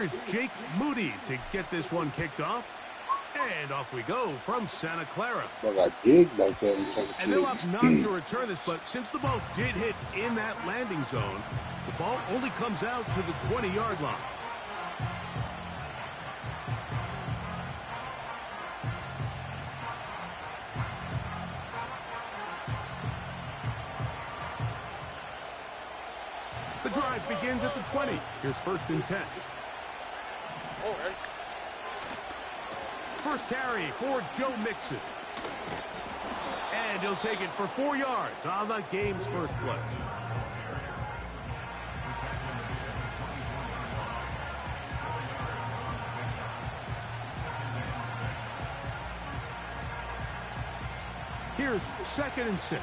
Here's Jake Moody to get this one kicked off. And off we go from Santa Clara. Well, I dig like that. And they'll opt not to return this, but since the ball did hit in that landing zone, the ball only comes out to the 20-yard line. The drive begins at the 20. Here's 1st and 10. First carry for Joe Mixon. And he'll take it for 4 yards on the game's first play. Here's 2nd and 6.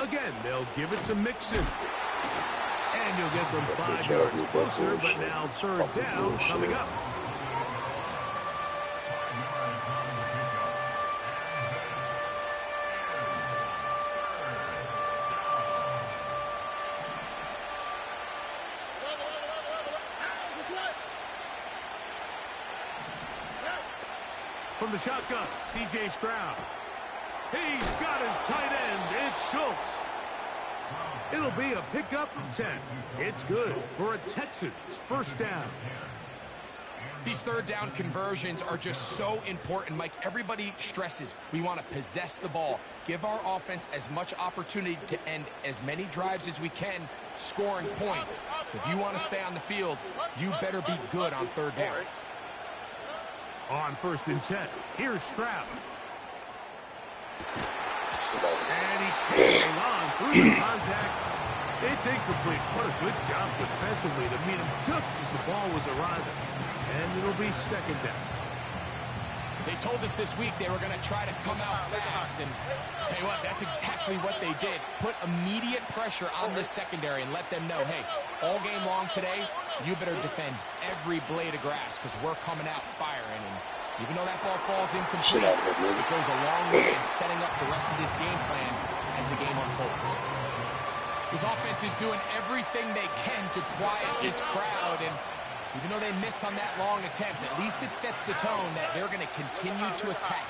Again, they'll give it to Mixon. And you'll get them 5 yards closer, but now 3rd down coming up. From the shotgun, C.J. Stroud. He's got his tight end. It's Schultz. It'll be a pickup of 10. It's good for a Texans 1st down. These 3rd down conversions are just so important, Mike. Everybody stresses we want to possess the ball, give our offense as much opportunity to end as many drives as we can, scoring points. So if you want to stay on the field, you better be good on 3rd down. On 1st and 10, here's Stroud. And he can't hang on through the contact. It's incomplete. What a good job defensively to meet him just as the ball was arriving. And it'll be 2nd down. They told us this week they were going to try to come out fast. And tell you what, that's exactly what they did. Put immediate pressure on this secondary and let them know, hey, all game long today, you better defend every blade of grass because we're coming out firing. And even though that ball falls incomplete, it goes a long way in setting up the rest of this game plan as the game unfolds. This offense is doing everything they can to quiet this crowd, and even though they missed on that long attempt, at least it sets the tone that they're going to continue to attack.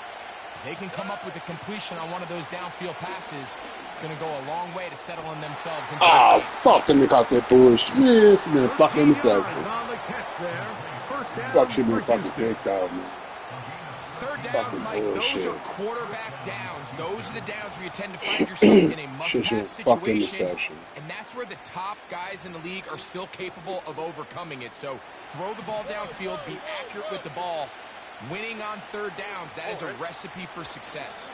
If they can come up with a completion on one of those downfield passes, it's going to go a long way to settling themselves into this game. Fucking they caught that bullshit. Yeah, it's been a fucking interception. Fuck should be fucking picked out, man. 3rd downs, Mike, those are quarterback downs. Those are the downs where you tend to find yourself in a must-pass situation. And that's where the top guys in the league are still capable of overcoming it. So throw the ball downfield, be accurate with the ball. Winning on 3rd downs, that is a recipe for success.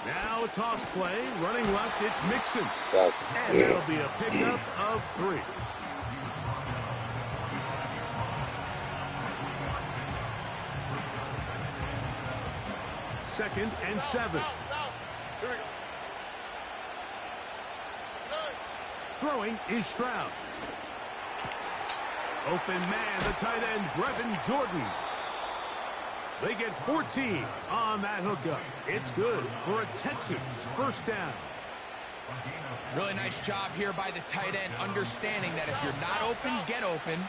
Now a toss play, running left, it's Mixon. And that'll be a pickup of 3. Second and 7. Throwing is Stroud. Open man, the tight end, Brevin Jordan. They get 14 on that hookup. It's good for a Texans 1st down. Really nice job here by the tight end, understanding that if you're not open, get open.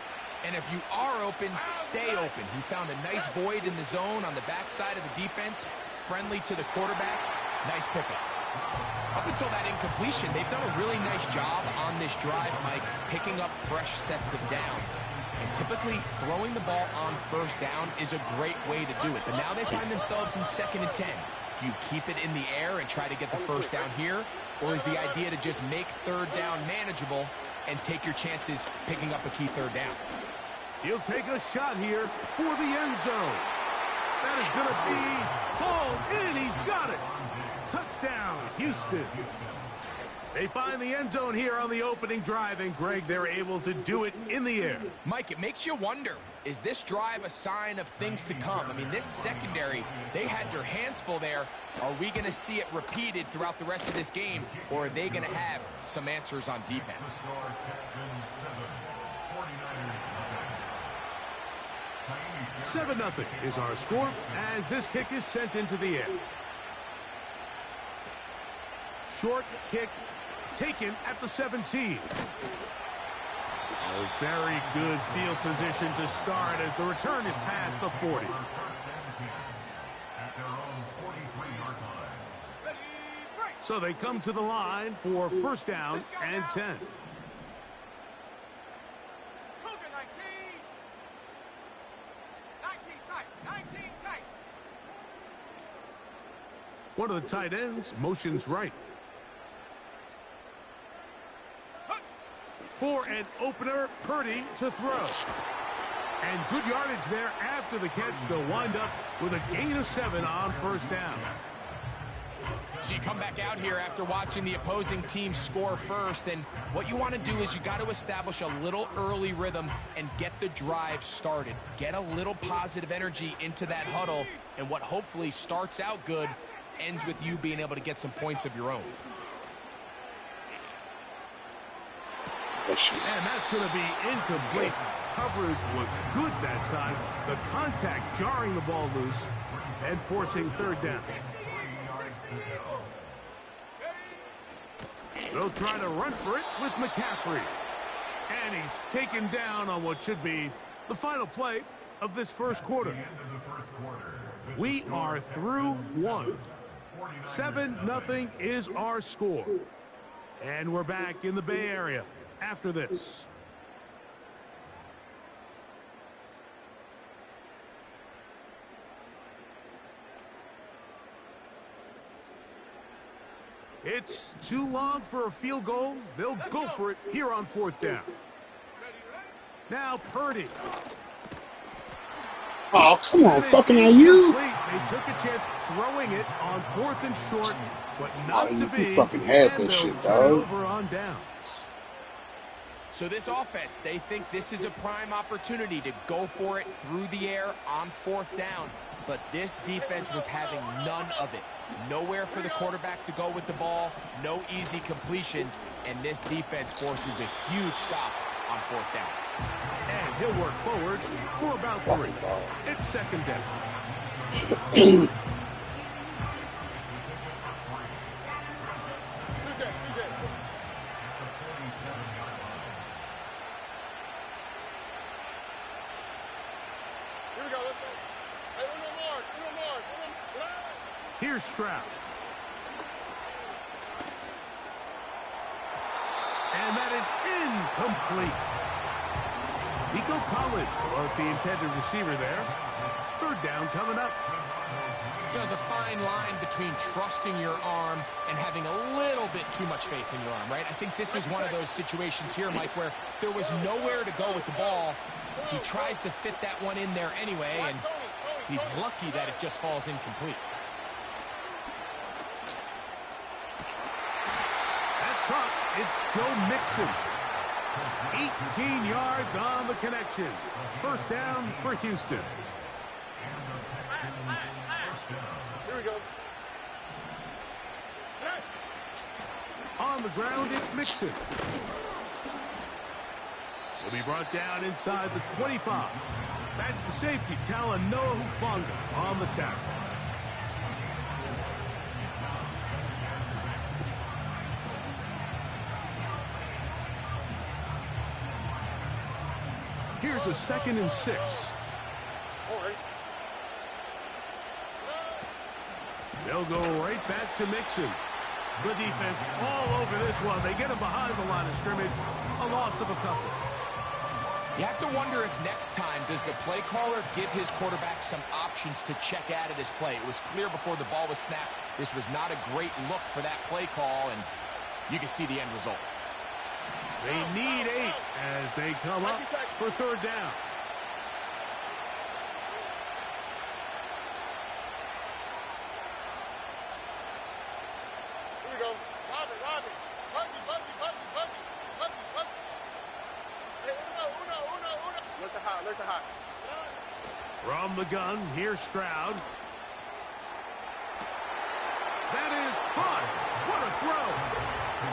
And if you are open, stay open. He found a nice void in the zone on the backside of the defense, friendly to the quarterback. Nice pickup. Up until that incompletion, they've done a really nice job on this drive, Mike, picking up fresh sets of downs. And typically, throwing the ball on 1st down is a great way to do it. But now they find themselves in 2nd and 10. Do you keep it in the air and try to get the 1st down here? Or is the idea to just make 3rd down manageable and take your chances picking up a key 3rd down? He'll take a shot here for the end zone. That is going to be hauled in. He's got it. Touchdown, Houston. They find the end zone here on the opening drive, and Greg, they're able to do it in the air. Mike, it makes you wonder, is this drive a sign of things to come? I mean, this secondary, they had their hands full there. Are we going to see it repeated throughout the rest of this game, or are they going to have some answers on defense? 7-0 is our score as this kick is sent into the air. Short kick taken at the 17. A very good field position to start as the return is past the 40. So they come to the line for first down and 10. One of the tight ends motions right. For an opener, Purdy to throw. And good yardage there after the catch to wind up with a gain of 7 on first down. So you come back out here after watching the opposing team score first, and what you want to do is you got to establish a little early rhythm and get the drive started. Get a little positive energy into that huddle, and what hopefully starts out good ends with you being able to get some points of your own. And that's going to be incomplete. Coverage was good that time. The contact jarring the ball loose and forcing third down. They'll try to run for it with McCaffrey. And he's taken down on what should be the final play of this first quarter. We are through one. 7-0 is our score. And we're back in the Bay Area after this. It's too long for a field goal. They'll go for it here on fourth down. Now Purdy. Oh, come on, fucking are you? They took a chance throwing it on fourth and short, but not to be. You fucking had that shit, dog. Over on downs. So this offense, they think this is a prime opportunity to go for it through the air on fourth down. But this defense was having none of it. Nowhere for the quarterback to go with the ball, no easy completions, and this defense forces a huge stop on fourth down. And he'll work forward for about 3. It's second down. Here's Stroud. And that is incomplete. Nico Collins was the intended receiver there. Third down coming up. There's a fine line between trusting your arm and having a little bit too much faith in your arm, right? I think this is one of those situations here, Mike, where there was nowhere to go with the ball. He tries to fit that one in there anyway, and he's lucky that it just falls incomplete. It's Joe Mixon. 18 yards on the connection. First down for Houston. Here we go. On the ground, it's Mixon. Will be brought down inside the 25. That's the safety, Talanoa Hufanga on the tackle. Here's a 2nd and 6. They'll go right back to Mixon. Good defense all over this one. They get him behind the line of scrimmage. A loss of a couple. You have to wonder if next time does the play caller give his quarterback some options to check out of this play. It was clear before the ball was snapped. This was not a great look for that play call, and you can see the end result. They need 8 as they come up for third down. Here we go. Robbie. Hey, uno. Let the hot. From the gun, here's Stroud. That is hot. What a throw.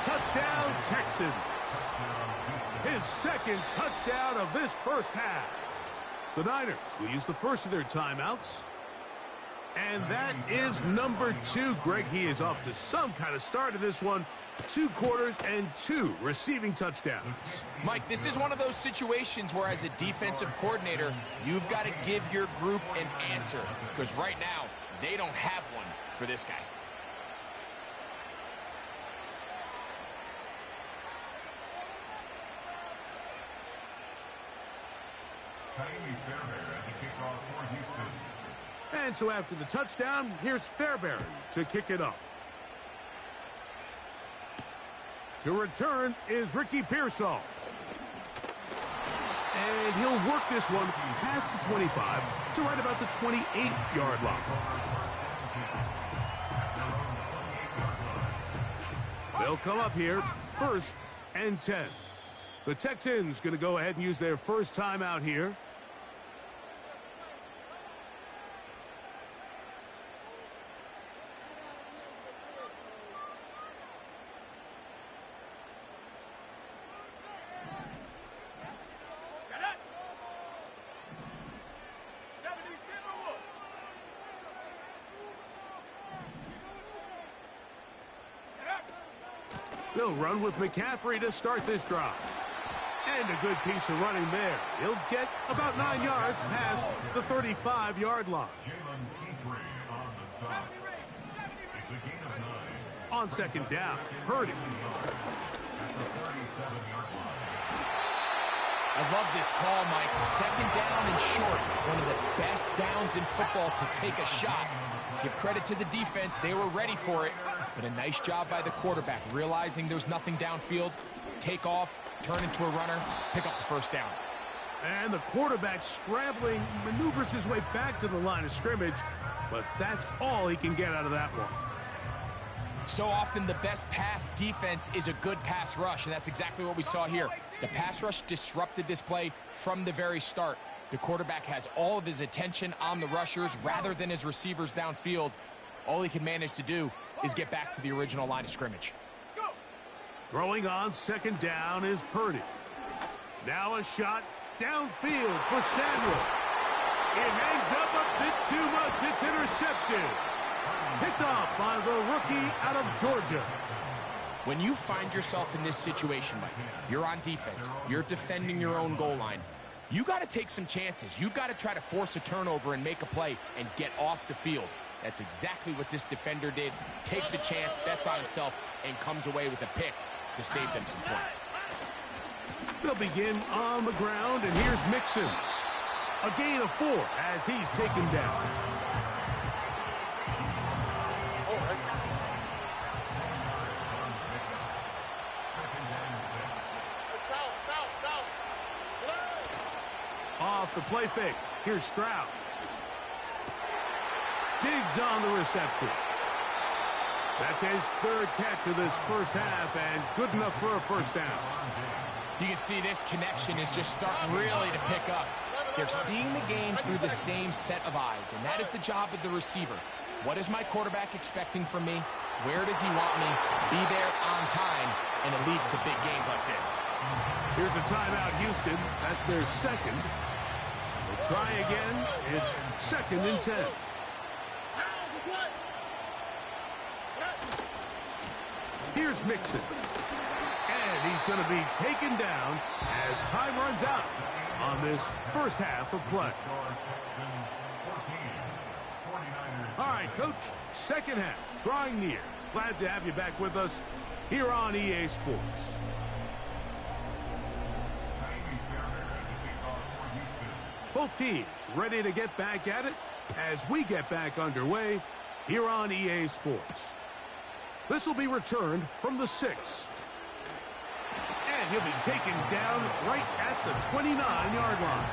Touchdown, Texans. His second touchdown of this first half. The Niners will use the first of their timeouts. And that is number 2. Greg, he is off to some kind of start in this one. 2 quarters and 2 receiving touchdowns. Mike, this is one of those situations where as a defensive coordinator, you've got to give your group an answer. Because right now, they don't have one for this guy. And so after the touchdown, here's Fairbairn to kick it up. To return is Ricky Pearsall. And he'll work this one past the 25 to right about the 28-yard line. They'll come up here, 1st and 10. The Texans going to go ahead and use their first timeout here. They'll run with McCaffrey to start this drive. And a good piece of running there. He'll get about 9 yards past the 35-yard line. On 2nd down, Purdy. I love this call, Mike. 2nd down and short. One of the best downs in football to take a shot. Give credit to the defense. They were ready for it. But a nice job by the quarterback, realizing there's nothing downfield. Take off, turn into a runner, pick up the 1st down. And the quarterback scrambling, maneuvers his way back to the line of scrimmage. But that's all he can get out of that one. So often the best pass defense is a good pass rush, and that's exactly what we saw here. The pass rush disrupted this play from the very start. The quarterback has all of his attention on the rushers rather than his receivers downfield. All he can manage to do is get back to the original line of scrimmage. Throwing on 2nd down is Purdy. Now a shot downfield for Samuel. It hangs up a bit too much. It's intercepted. Picked off by the rookie out of Georgia. When you find yourself in this situation, Mike, you're on defense, you're defending your own goal line, you got to take some chances. You've got to try to force a turnover and make a play and get off the field. That's exactly what this defender did. Takes a chance, bets on himself, and comes away with a pick to save them some points. They'll begin on the ground, and here's Mixon. A gain of 4 as he's taken down. Off the play fake. Here's Stroud. Diggs on the reception. That's his 3rd catch of this 1st half, and good enough for a 1st down. You can see this connection is just starting really to pick up. They're seeing the game through the same set of eyes, and that is the job of the receiver. What is my quarterback expecting from me? Where does he want me? Be there on time, and it leads to big gains like this. Here's a timeout, Houston. That's their 2nd. They'll try again. It's 2nd and 10. Here's Mixon. And he's going to be taken down as time runs out on this 1st half of play. All right, Coach, 2nd half, drawing near. Glad to have you back with us here on EA Sports. Both teams ready to get back at it as we get back underway here on EA Sports. This will be returned from the 6. And he'll be taken down right at the 29-yard line.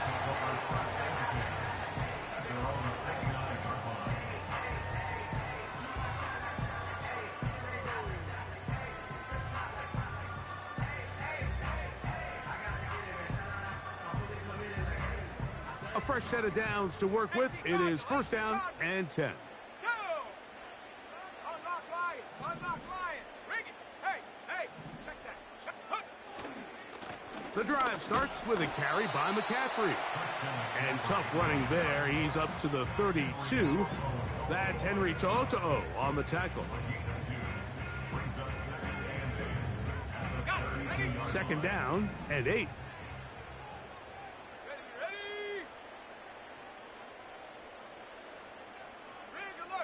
A fresh set of downs to work with. It is 1st down and 10. The drive starts with a carry by McCaffrey. And tough running there. He's up to the 32. That's Henry To'o on the tackle. Second down and 8.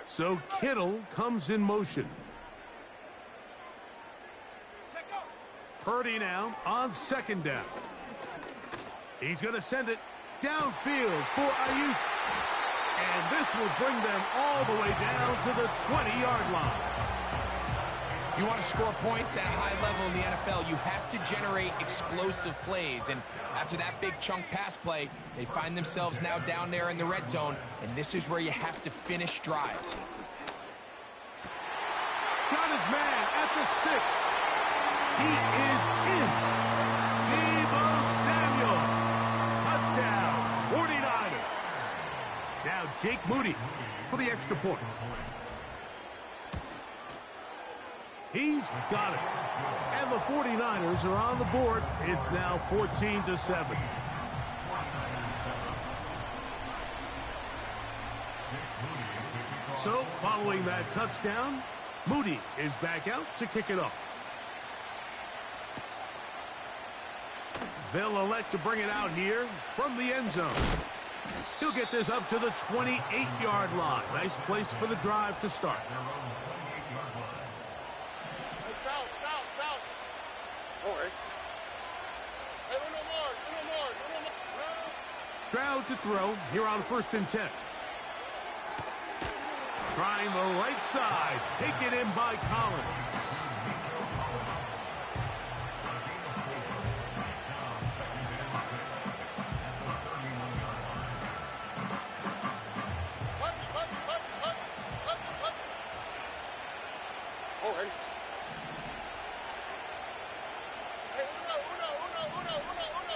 So Kittle comes in motion. Purdy now on second down. He's going to send it downfield for Ayuk. And this will bring them all the way down to the 20-yard line. If you want to score points at a high level in the NFL, you have to generate explosive plays. And after that big chunk pass play, they find themselves now down there in the red zone. And this is where you have to finish drives. Got his man at the 6. He is in. Deebo Samuel. Touchdown, 49ers. Now Jake Moody for the extra point. He's got it. And the 49ers are on the board. It's now 14-7. So, following that touchdown, Moody is back out to kick it off. They'll elect to bring it out here from the end zone. He'll get this up to the 28-yard line. Nice place for the drive to start. Stroud to throw here on 1st and 10. Trying the right side. Taken in by Collins.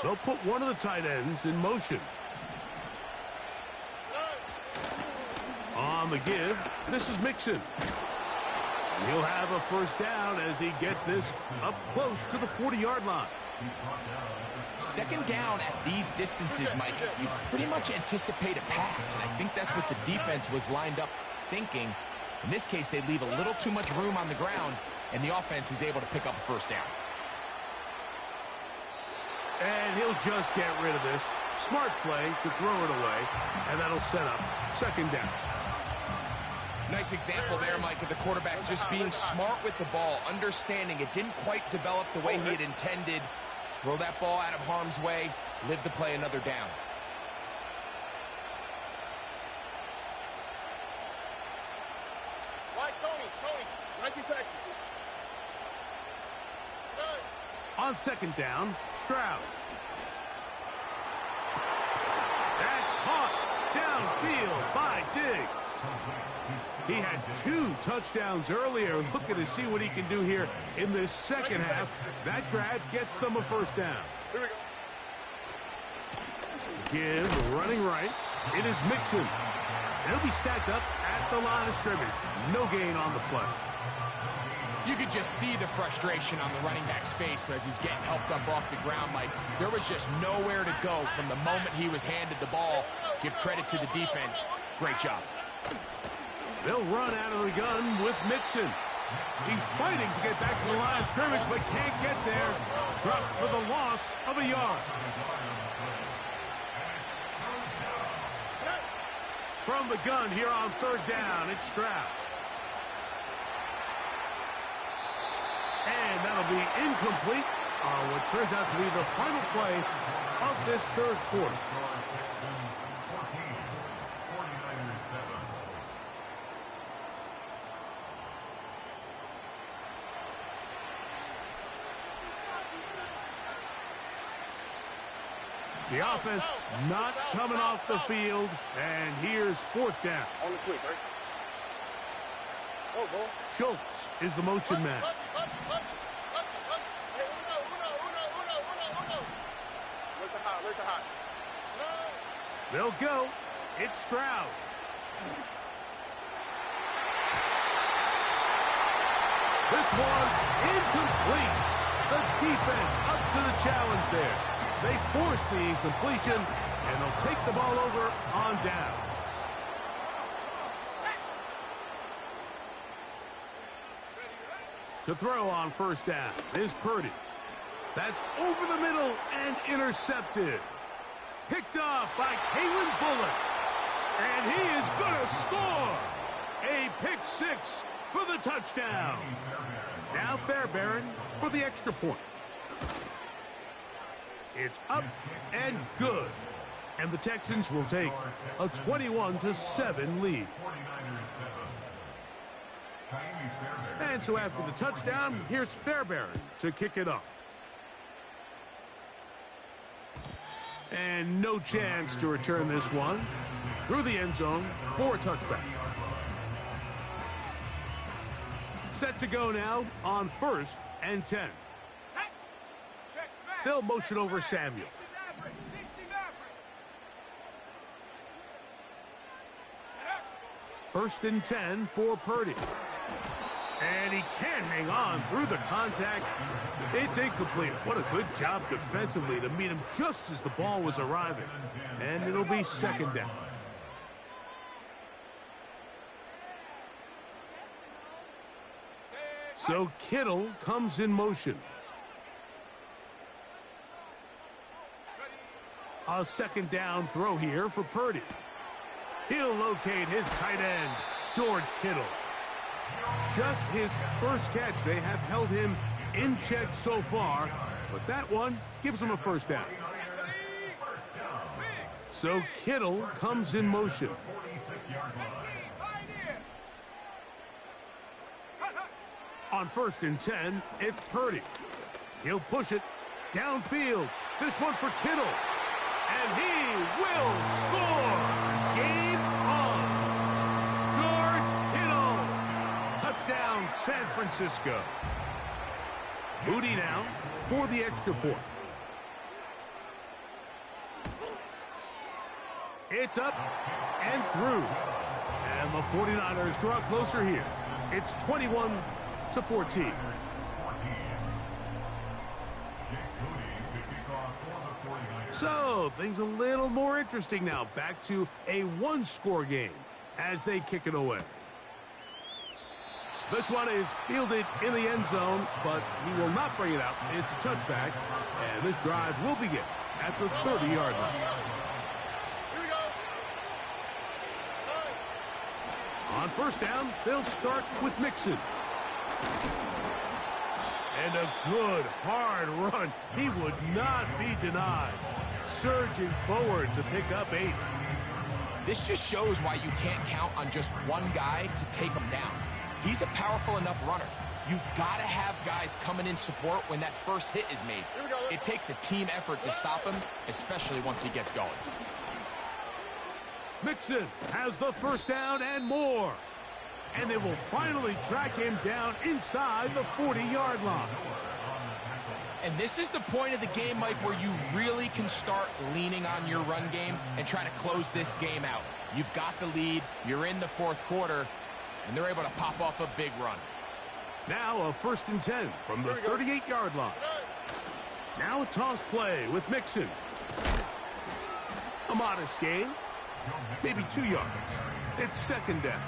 They'll put one of the tight ends in motion. On the give, this is Mixon. He'll have a first down as he gets this up close to the 40-yard line. Second down at these distances, Mike, you pretty much anticipate a pass, and I think that's what the defense was lined up thinking. In this case, they leave a little too much room on the ground, and the offense is able to pick up a first down. And he'll just get rid of this. Smart play to throw it away, and that'll set up second down. Nice example there, Mike, of the quarterback just being smart with the ball, understanding it didn't quite develop the way he had intended. Throw that ball out of harm's way, live to play another down. Right, Tony, Nike Texas. On second down, Stroud. That's caught downfield by Diggs. He had 2 touchdowns earlier. Looking to see what he can do here in this second half. That grab gets them a first down. Here we go. Give running right. It is Mixon. He'll be stacked up at the line of scrimmage. No gain on the play. You could just see the frustration on the running back's face as he's getting helped up off the ground, Mike. There was just nowhere to go from the moment he was handed the ball. Give credit to the defense. Great job. They'll run out of the gun with Mixon. He's fighting to get back to the line of scrimmage, but can't get there. Dropped for the loss of a yard. From the gun here on third down, it's Stroud. And that'll be incomplete on what turns out to be the final play of this third quarter. The offense not coming off the field, and here's fourth down. On the quick, right? Oh, boy. Schultz is the motion man. Where's the hot? They'll go. It's Stroud. This one incomplete. The defense up to the challenge there. They force the incompletion, and they'll take the ball over on downs. To throw on first down is Purdy. That's over the middle and intercepted. Picked off by Kalen Bullock. And he is going to score. A pick six for the touchdown. Now Fairbairn for the extra point. It's up and good. And the Texans will take a 21-7 lead. And so after the touchdown, here's Fairbairn to kick it off. And no chance to return this one. Through the end zone for a touchback. Set to go now on 1st and 10. They'll motion over Samuel. First and 10 for Purdy. And he can't hang on through the contact. It's incomplete. What a good job defensively to meet him just as the ball was arriving. And it'll be second down. So Kittle comes in motion. A second down throw here for Purdy. He'll locate his tight end, George Kittle. Just his first catch. They have held him in check so far, but that one gives him a first down. So Kittle comes in motion. On 1st and 10, it's Purdy. He'll push it downfield. This one for Kittle. And he will score. Game on. George Kittle. Touchdown, San Francisco. Moody now for the extra point. It's up and through. And the 49ers draw closer here. It's 21-14. So, things a little more interesting now. Back to a one-score game as they kick it away. This one is fielded in the end zone, but he will not bring it out. It's a touchback, and this drive will begin at the 30-yard line. Here we go. On first down, they'll start with Mixon. And a good, hard run. He would not be denied. Surging forward to pick up 8. This just shows why you can't count on just one guy to take him down. He's a powerful enough runner. You gotta have guys coming in support when that first hit is made. It takes a team effort to stop him, especially once he gets going. Mixon has the first down and more. And they will finally track him down inside the 40-yard line. And this is the point of the game, Mike, where you really can start leaning on your run game and try to close this game out. You've got the lead, you're in the fourth quarter, and they're able to pop off a big run. Now a 1st and 10 from the 38-yard line. Now a toss play with Mixon. A modest gain, maybe 2 yards. It's second down.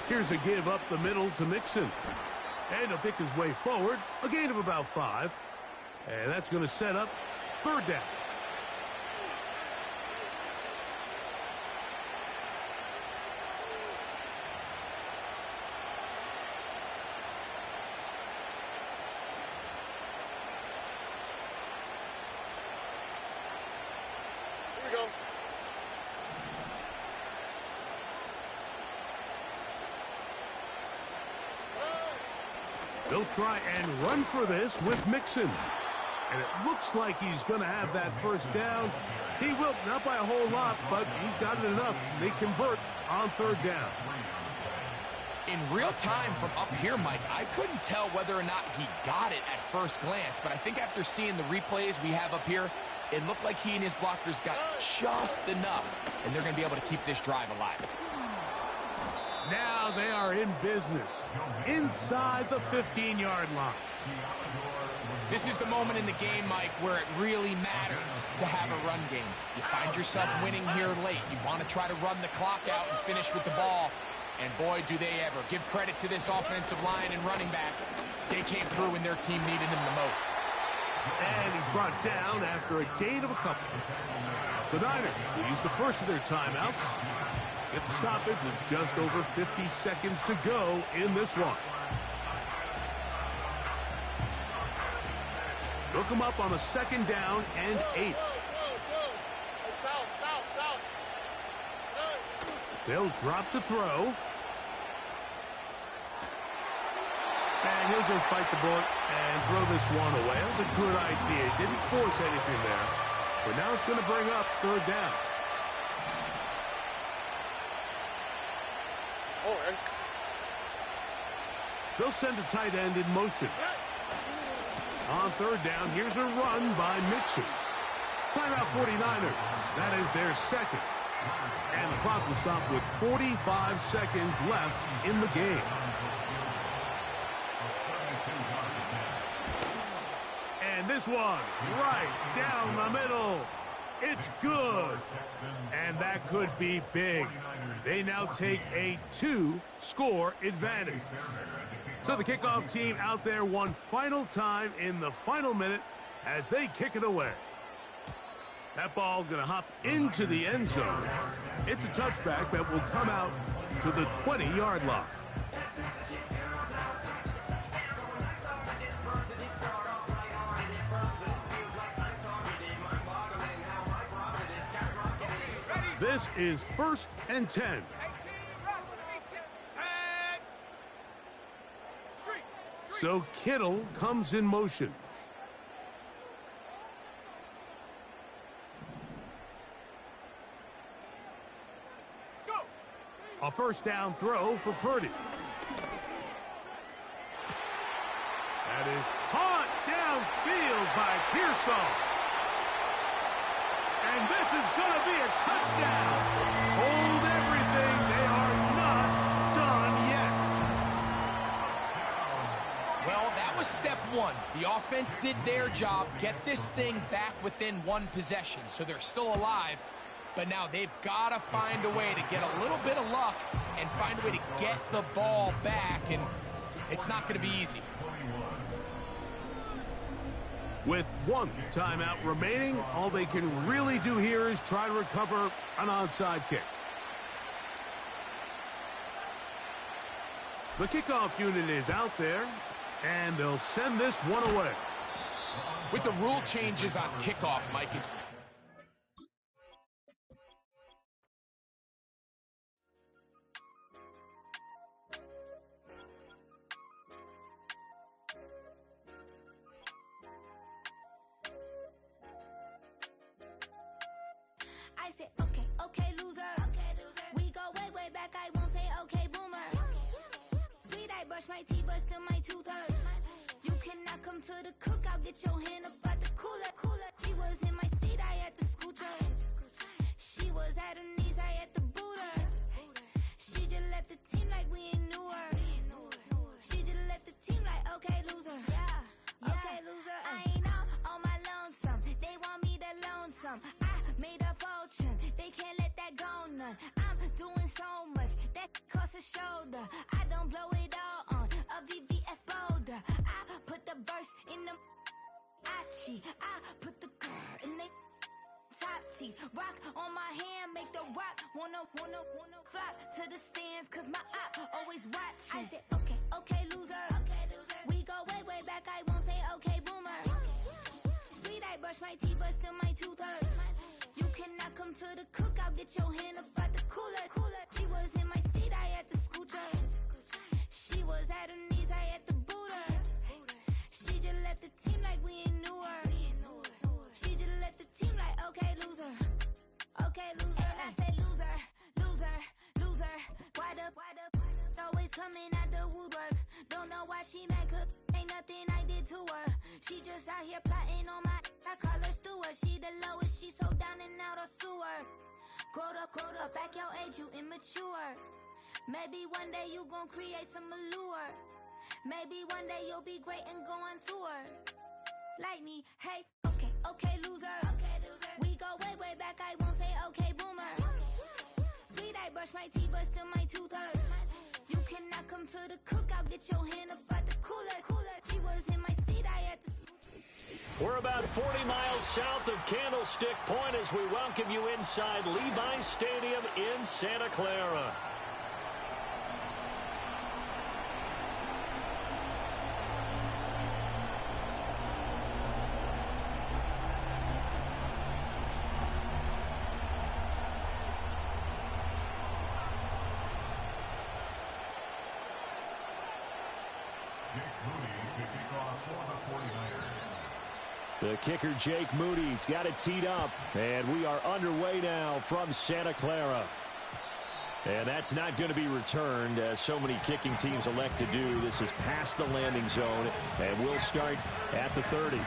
Here's a give up the middle to Mixon. And he'll pick his way forward. A gain of about 5. And that's going to set up third down. Here we go. They'll try and run for this with Mixon. And it looks like he's going to have that first down. He will, not by a whole lot, but he's got it enough. They convert on third down. In real time from up here, Mike, I couldn't tell whether or not he got it at first glance, but I think after seeing the replays we have up here, it looked like he and his blockers got just enough, and they're going to be able to keep this drive alive. Now they are in business inside the 15-yard line. This is the moment in the game, Mike, where it really matters to have a run game. You find yourself winning here late. You want to try to run the clock out and finish with the ball. And boy, do they ever. Give credit to this offensive line and running back. They came through when their team needed them the most. And he's brought down after a gain of a couple. The Niners will use the first of their timeouts. Get the stoppage with just over 50 seconds to go in this one. Look them up on a 2nd down and 8. They'll drop to throw. And he'll just bite the bullet and throw this one away. That was a good idea. Didn't force anything there. But now it's going to bring up 3rd down. They'll send a tight end in motion. On 3rd down, here's a run by Mixon. Timeout 49ers. That is their 2nd. And the clock will stop with 45 seconds left in the game. And this one, right down the middle. It's good. And that could be big. They now take a 2-score advantage. So the kickoff team out there one final time in the final minute as they kick it away. That ball going to hop into the end zone. It's a touchback that will come out to the 20-yard line. This is 1st and 10. So Kittle comes in motion. A 1st down throw for Purdy. That is caught downfield by Pearsall. And this is going to be a touchdown. Hold everything. They are not done yet. Well, that was step 1. The offense did their job, get this thing back within 1 possession, so they're still alive. But now they've got to find a way to get a little bit of luck and find a way to get the ball back, and it's not going to be easy. With 1 timeout remaining, all they can really do here is try to recover an onside kick. The kickoff unit is out there, and they'll send this one away. With the rule changes on kickoff, Mike, it's I said, okay, okay, loser. We go way, way back. I won't say, okay, boomer. Sweet, I brush my teeth, but still my tooth hurt. You cannot come to the cookout. Get your hand up out the cooler. She was in my seat. I had to scoot her. She was at her knees. I had to boot her. She just left the team like we ain't knew her. She just left the team like, okay, loser. Okay, loser. I ain't on my lonesome. They want me to loan some. I made a fortune. They can't let that go none. I'm doing so much that costs a shoulder. I don't blow it all on a VVS boulder. I put the verse in the Achi. I put the girl in the top T. Rock on my hand, make the rock wanna flock to the stands, cause my eye always watching. I said, okay, okay, loser. We go way, way back. I won't say, okay, boomer. Sweet, I brush my teeth, but still my tooth hurt. You cannot come to the cookout. Get your hand up out the cooler. She was in my seat. I had to scoot her. She was at her knees. I had to boot her. She just left the team like we ain't knew her. She just left the team like, okay, loser. Okay, loser. And I said, loser, loser, loser. Why the always coming out the woodwork? Don't know why she mad, cause ain't nothing I did to her. She just out here plotting on my, I call her Stewart. She the lowest, she so down and out of sewer. Growed up, back your age, you immature. Maybe one day you gon' create some allure. Maybe one day you'll be great and go on tour. Like me, hey, okay, okay, loser. We go way, way back, I won't say okay, boomer. Sweet, I brush my teeth, but still my tooth hurt. You cannot come to the cookout, get your hand up at the cooler. She was in my seat, I had to We're about 40 miles south of Candlestick Point as we welcome you inside Levi's Stadium in Santa Clara. The kicker, Jake Moody's got it teed up, and we are underway now from Santa Clara. And that's not going to be returned, as so many kicking teams elect to do. This is past the landing zone, and we'll start at the 30.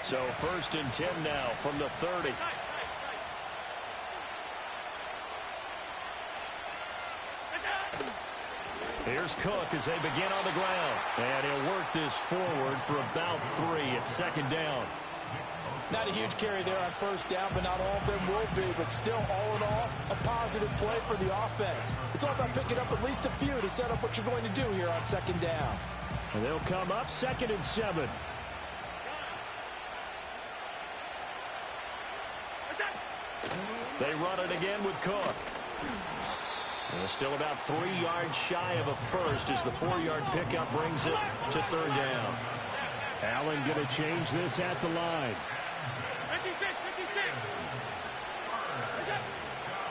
So 1st and 10 now from the 30. Here's Cook as they begin on the ground. And he'll work this forward for about 3 at 2nd down. Not a huge carry there on 1st down, but not all of them will be. But still, all in all, a positive play for the offense. It's all about picking up at least a few to set up what you're going to do here on 2nd down. And they'll come up 2nd and 7. They run it again with Cook. And still about 3 yards shy of a first as the 4-yard pickup brings it to 3rd down. Allen going to change this at the line.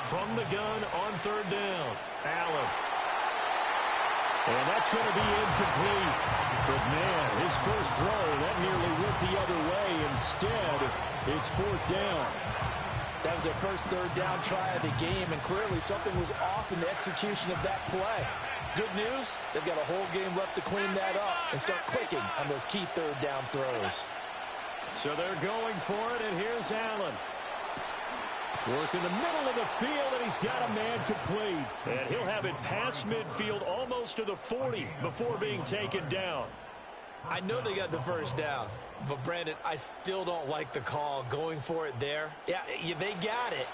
From the gun on 3rd down, Allen. And that's going to be incomplete. But, man, his first throw, that nearly went the other way. Instead, it's 4th down. That was their first 3rd down try of the game, and clearly something was off in the execution of that play. Good news, they've got a whole game left to clean that up and start clicking on those key 3rd down throws. So they're going for it, and here's Allen. Work in the middle of the field, and he's got a man complete. And he'll have it past midfield almost to the 40 before being taken down. I know they got the 1st down, but Brandon, I still don't like the call going for it there. Yeah, they got it,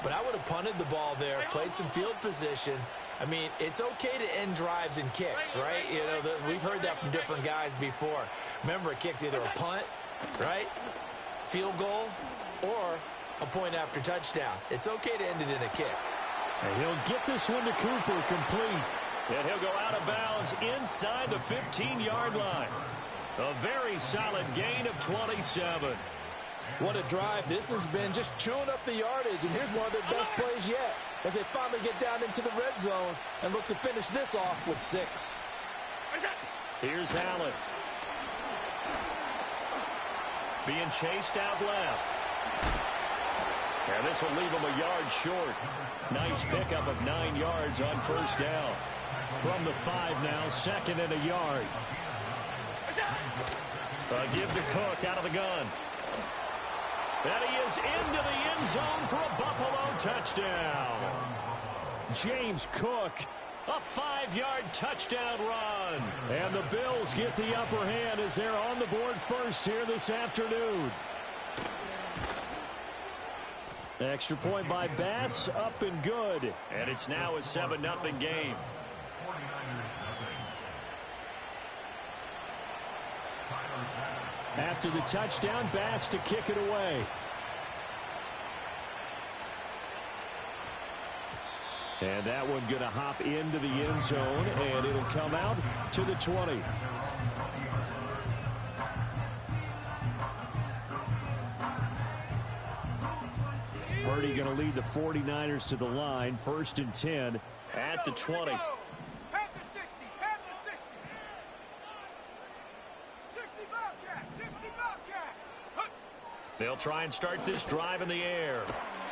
but I would have punted the ball there, played some field position. I mean, it's okay to end drives and kicks, right? You know, we've heard that from different guys before. Remember, a kick's either a punt, right, field goal, or a point after touchdown. It's okay to end it in a kick. And he'll get this one to Cooper complete. And he'll go out of bounds inside the 15-yard line. A very solid gain of 27. What a drive this has been, just chewing up the yardage. And here's one of their best plays yet as they finally get down into the red zone and look to finish this off with 6. Here's Allen. Being chased out left. And this will leave him a yard short. Nice pickup of 9 yards on 1st down. From the 5 now, 2nd and a yard. Give to Cook out of the gun. And he is into the end zone for a Buffalo touchdown. James Cook, a 5-yard touchdown run. And the Bills get the upper hand as they're on the board first here this afternoon. Extra point by Bass, up and good. And it's now a 7-0 game. After the touchdown, Bass to kick it away. And that one going to hop into the end zone, and it'll come out to the 20. Purdy going to lead the 49ers to the line. 1st and 10 at the 20. They'll try and start this drive in the air.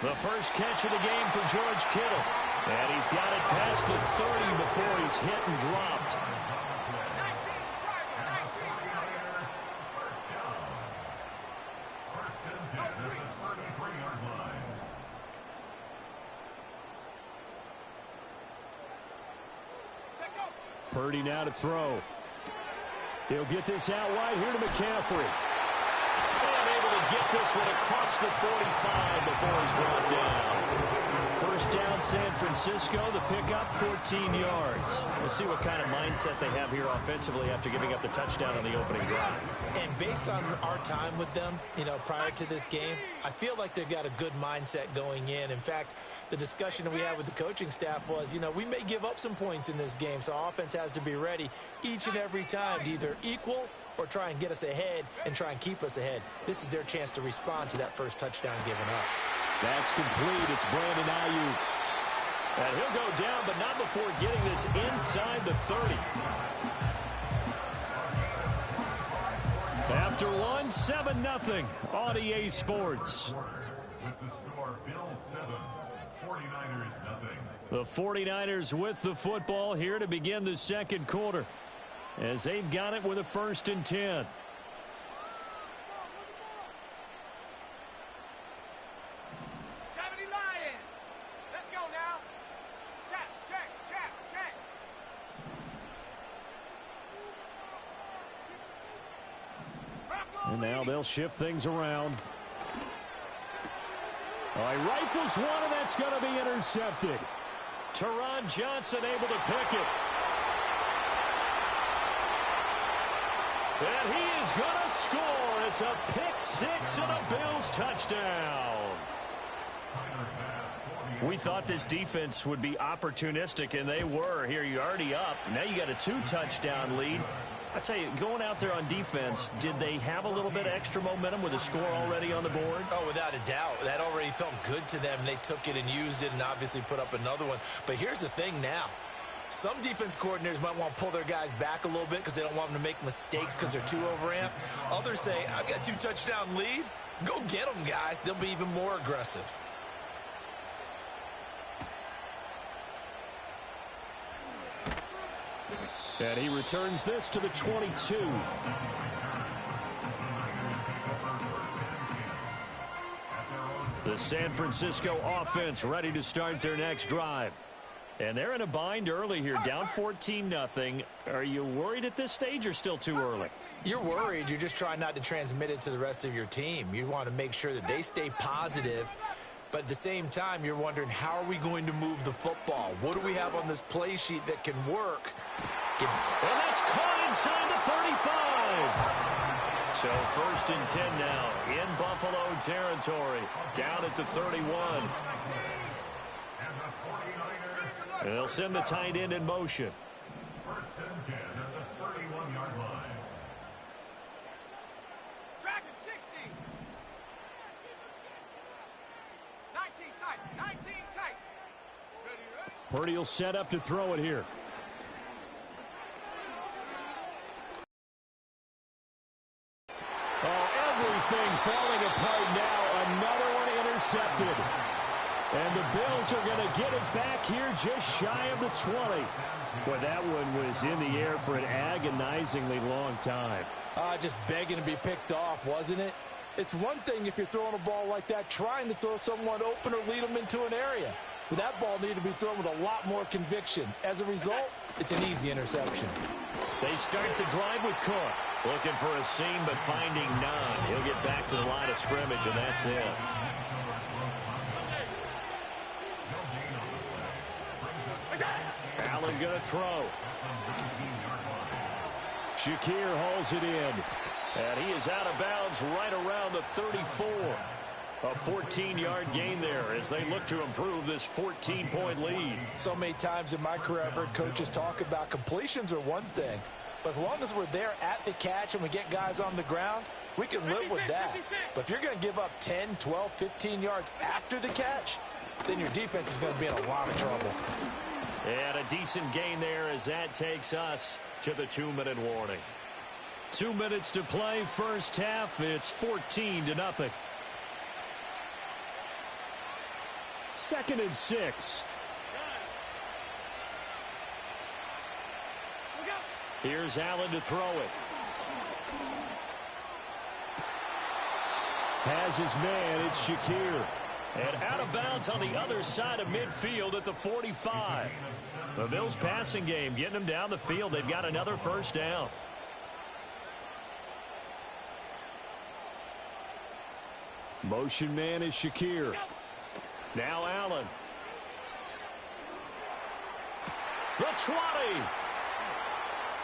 The first catch of the game for George Kittle. And he's got it past the 30 before he's hit and dropped. Purdy now to throw. He'll get this out wide here to McCaffrey. And able to get this one across the 45 before he's brought down. First down, San Francisco. The pickup, 14 yards. We'll see what kind of mindset they have here offensively after giving up the touchdown on the opening drive. And based on our time with them, prior to this game, I feel like they've got a good mindset going in. In fact, the discussion that we had with the coaching staff was, we may give up some points in this game, so our offense has to be ready each and every time to either equal or try and get us ahead and try and keep us ahead. This is their chance to respond to that first touchdown given up. That's complete. It's Brandon Ayuk. And he'll go down, but not before getting this inside the 30. After one, 7-0 on EA Sports. With the score, Bills 7, 49ers nothing. The 49ers with the football here to begin the second quarter, as they've got it with a 1st and 10. And now they'll shift things around. All right, rifles one, and that's going to be intercepted. Teron Johnson able to pick it. And he is going to score. It's a pick six and a Bills touchdown. We thought this defense would be opportunistic, and they were. Here, you're already up. Now you got a 2-touchdown lead. I tell you, going out there on defense, did they have a little bit of extra momentum with a score already on the board? Oh, without a doubt. That already felt good to them. They took it and used it and obviously put up another one. But here's the thing now. Some defense coordinators might want to pull their guys back a little bit because they don't want them to make mistakes because they're too overamped. Others say, I've got a 2-touchdown lead. Go get them, guys. They'll be even more aggressive. And he returns this to the 22. The San Francisco offense ready to start their next drive. And they're in a bind early here, down 14-0. Are you worried at this stage or still too early? You're worried. You're just trying not to transmit it to the rest of your team. You want to make sure that they stay positive. But at the same time, you're wondering, how are we going to move the football? What do we have on this play sheet that can work? And that's caught inside the 35. So 1st and 10 now in Buffalo territory, down at the 31. They'll send the tight end in motion. 1st and 10 at the 31-yard line. Dragon 60. 19 tight. 19 tight. Ready. Purdy will set up to throw it here. Everything falling apart now. Another one intercepted. And the Bills are going to get it back here just shy of the 20. Boy, that one was in the air for an agonizingly long time. Just begging to be picked off, wasn't it? It's one thing if you're throwing a ball like that, trying to throw someone open or lead them into an area. But that ball needed to be thrown with a lot more conviction. As a result, it's an easy interception. They start the drive with Cook. Looking for a seam, but finding none. He'll get back to the line of scrimmage, and that's it. Allen going to throw. Shakir hauls it in. And he is out of bounds right around the 34. A 14-yard gain there as they look to improve this 14-point lead. So many times in my career, I've heard coaches talk about completions are one thing. But as long as we're there at the catch and we get guys on the ground, we can live with that. But if you're going to give up 10, 12, 15 yards after the catch, then your defense is going to be in a lot of trouble. And a decent gain there as that takes us to the 2-minute warning. 2 minutes to play, first half. It's 14-0. 2nd and 6. Here's Allen to throw it. Has his man. It's Shakir. And out of bounds on the other side of midfield at the 45. The Bills passing game getting them down the field. They've got another first down. Motion man is Shakir. Now Allen. The 20.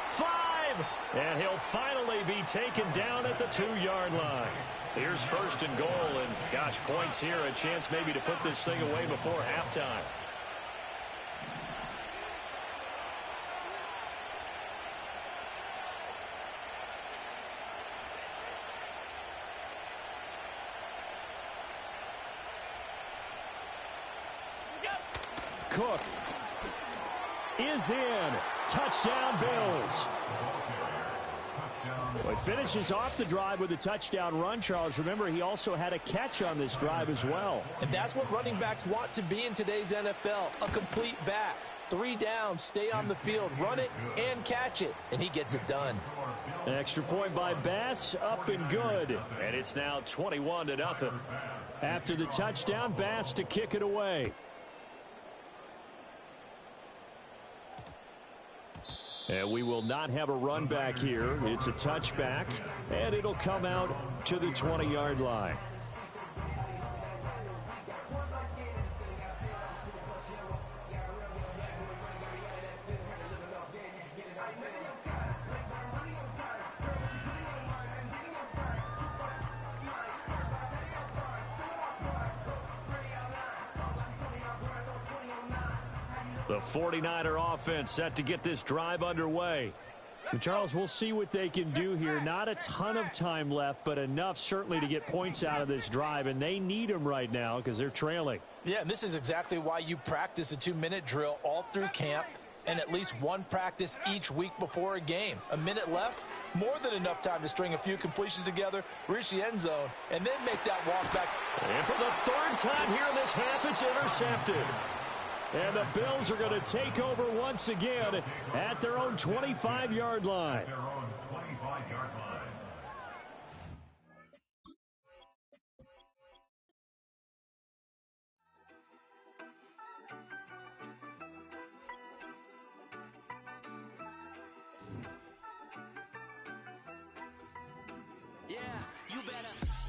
5. And he'll finally be taken down at the 2-yard line. Here's first and goal. And, gosh, points here. A chance maybe to put this thing away before halftime. Cook is in. Touchdown, Bills. Well, he finishes off the drive with a touchdown run, Charles. Remember, he also had a catch on this drive as well. And that's what running backs want to be in today's NFL, a complete back. 3 downs, stay on the field, run it, and catch it. And he gets it done. An extra point by Bass, up and good. And it's now 21-0. After the touchdown, Bass to kick it away. And we will not have a run back here. It's a touchback, and it'll come out to the 20-yard line. The 49er offense set to get this drive underway. And Charles, we'll see what they can do here. Not a ton of time left, but enough certainly to get points out of this drive, and they need them right now because they're trailing. Yeah, and this is exactly why you practice a 2-minute drill all through camp and at least one practice each week before a game. A minute left, more than enough time to string a few completions together, reach the end zone, and then make that walk back. And for the 3rd time here in this half, it's intercepted. And the Bills are going to take over once again at their own 25-yard line. Yeah, you better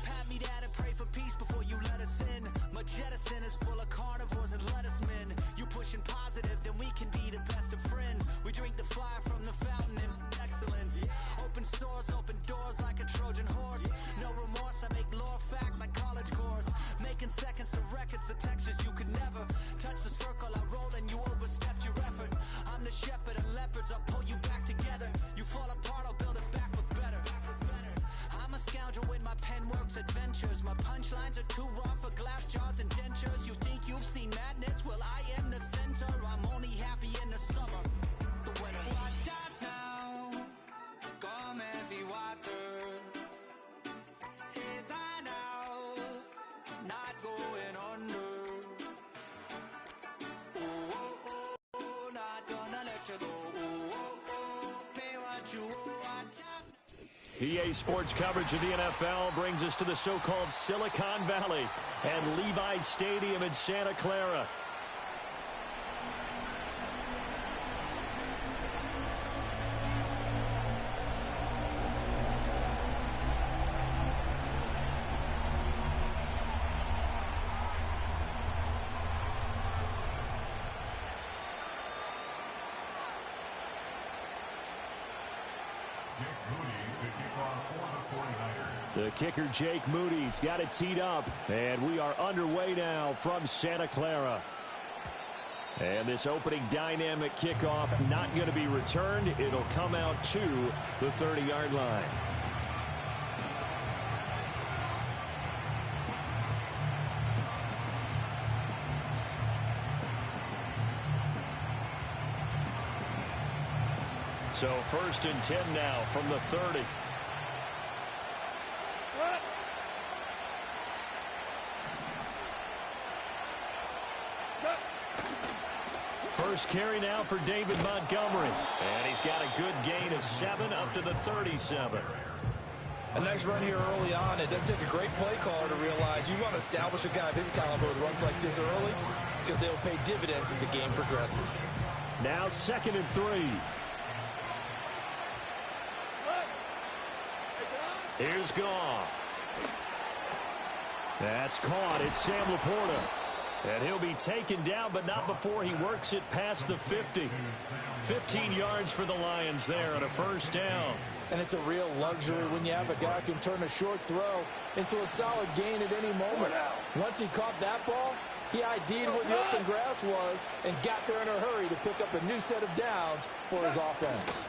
pat me down and pray for peace before you let us in. My jettison is full of carnivores and lettucemen. You pushing positive, then we can be the best of friends. We drink the fire from the fountain in excellence. Open sores, open doors like a Trojan horse. No remorse, I make lore fact like college course. Making seconds to records, the textures you could never touch the circle I rolled and you overstepped your effort. I'm the shepherd of leopards, I'll pull you back together. You fall apart, I'll build it back but better. I'm a scoundrel with my pen works adventures. My punchlines are too raw for glass jars and dentures. You think you've seen madness? Well, I am the center. I'm only happy in the summer. The winter. Watch out now. Come heavy water. It's high now. Not going under. Oh, oh, oh. Not gonna let you go. Oh, oh, oh. Pay what you owe. Watch out. EA Sports coverage of the NFL brings us to the so-called Silicon Valley and Levi Stadium in Santa Clara. The kicker, Jake Moody's got it teed up, and we are underway now from Santa Clara. And this opening dynamic kickoff not going to be returned. It'll come out to the 30-yard line. So 1st and 10 now from the 30. First carry now for David Montgomery. And he's got a good gain of 7 up to the 37. A nice run here early on. It doesn't take a great play caller to realize you want to establish a guy of his caliber with runs like this early because they will pay dividends as the game progresses. Now 2nd and 3. Here's Goff. That's caught. It's Sam Laporta. And he'll be taken down, but not before he works it past the 50. 15 yards for the Lions there on a first down. And it's a real luxury when you have a guy who can turn a short throw into a solid gain at any moment. Once he caught that ball, he ID'd what the open grass was and got there in a hurry to pick up a new set of downs for his offense.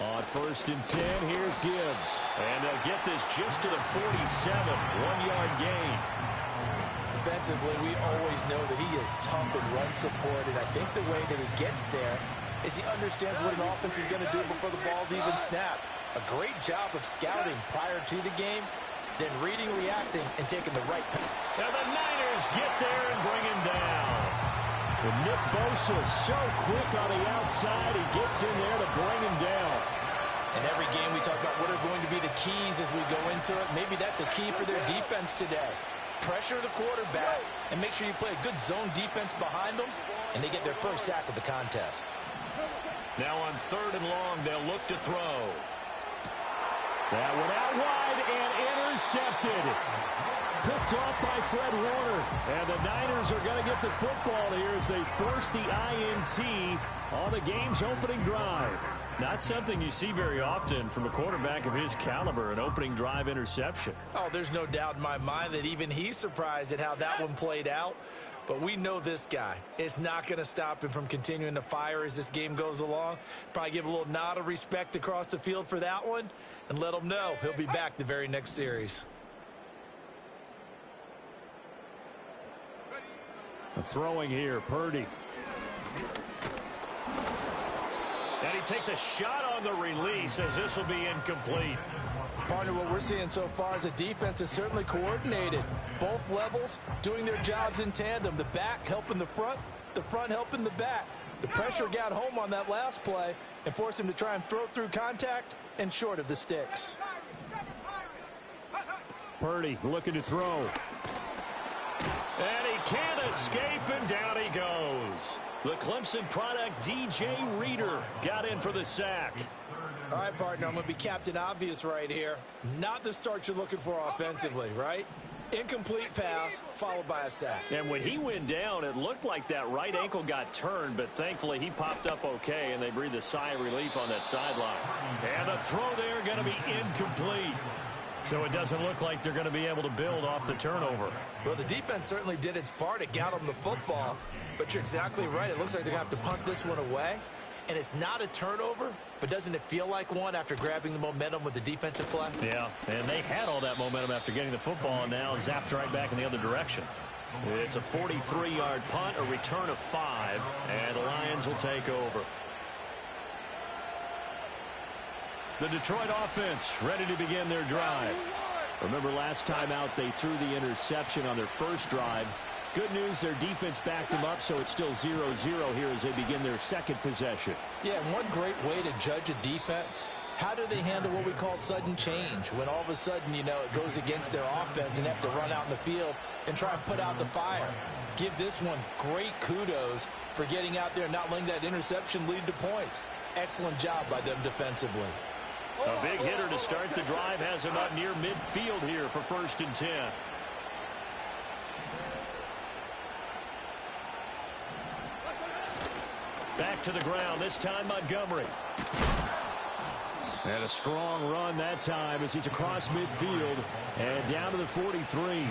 On 1st and 10, here's Gibbs. And they'll get this just to the 47. 1-yard gain. Defensively, we always know that he is tough in run support, and I think the way that he gets there is he understands what an offense is going to do before the ball's even snapped. A great job of scouting prior to the game, then reading, reacting, and taking the right path. And the Niners get there and bring him down. And Nick Bosa so quick on the outside, he gets in there to bring him down. In every game, we talk about what are going to be the keys as we go into it. Maybe that's a key for their defense today. Pressure the quarterback and make sure you play a good zone defense behind them, and they get their first sack of the contest. Now on 3rd and long, they'll look to throw. That one out wide and intercepted. Picked off by Fred Warner. And the Niners are going to get the football here as they force the INT on the game's opening drive. Not something you see very often from a quarterback of his caliber, an opening drive interception. Oh, there's no doubt in my mind that even he's surprised at how that one played out. But we know this guy is not going to stop him from continuing to fire as this game goes along. Probably give a little nod of respect across the field for that one and let him know he'll be back the very next series. Throwing here, Purdy. And he takes a shot on the release as this will be incomplete. Partner, what we're seeing so far is the defense is certainly coordinated. Both levels doing their jobs in tandem. The back helping the front helping the back. The pressure got home on that last play and forced him to try and throw through contact and short of the sticks. Purdy looking to throw. And he can't escape, and down he goes. The Clemson product, DJ Reader, got in for the sack. All right, partner, I'm going to be Captain Obvious right here. Not the start you're looking for offensively, right? Incomplete pass, followed by a sack. And when he went down, it looked like that right ankle got turned, but thankfully he popped up okay, and they breathed a sigh of relief on that sideline. And the throw there going to be incomplete. So it doesn't look like they're going to be able to build off the turnover. Well, the defense certainly did its part. It got them the football. But you're exactly right. It looks like they're going to have to punt this one away. And it's not a turnover, but doesn't it feel like one after grabbing the momentum with the defensive play? Yeah, and they had all that momentum after getting the football, and now zapped right back in the other direction. It's a 43-yard punt, a return of 5, and the Lions will take over. The Detroit offense ready to begin their drive. Remember last time out they threw the interception on their first drive. Good news, their defense backed them up, so it's still 0-0 here as they begin their second possession. Yeah, and one great way to judge a defense, how do they handle what we call sudden change? When all of a sudden, you know, it goes against their offense and they have to run out in the field and try and put out the fire. Give this one great kudos for getting out there and not letting that interception lead to points. Excellent job by them defensively. A big hitter to start the drive has him up near midfield here for 1st and 10. Back to the ground, this time Montgomery. And a strong run that time as he's across midfield and down to the 43.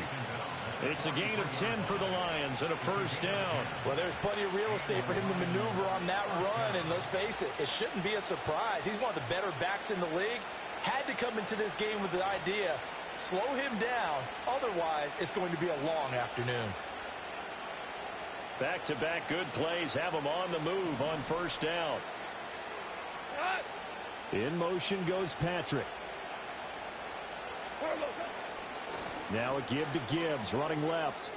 It's a gain of 10 for the Lions and a first down. Well, there's plenty of real estate for him to maneuver on that run, and let's face it, it shouldn't be a surprise. He's one of the better backs in the league. Had to come into this game with the idea, slow him down, otherwise it's going to be a long afternoon. Back-to-back good plays have him on the move on first down. In motion goes Patrick. Now a give to Gibbs, running left.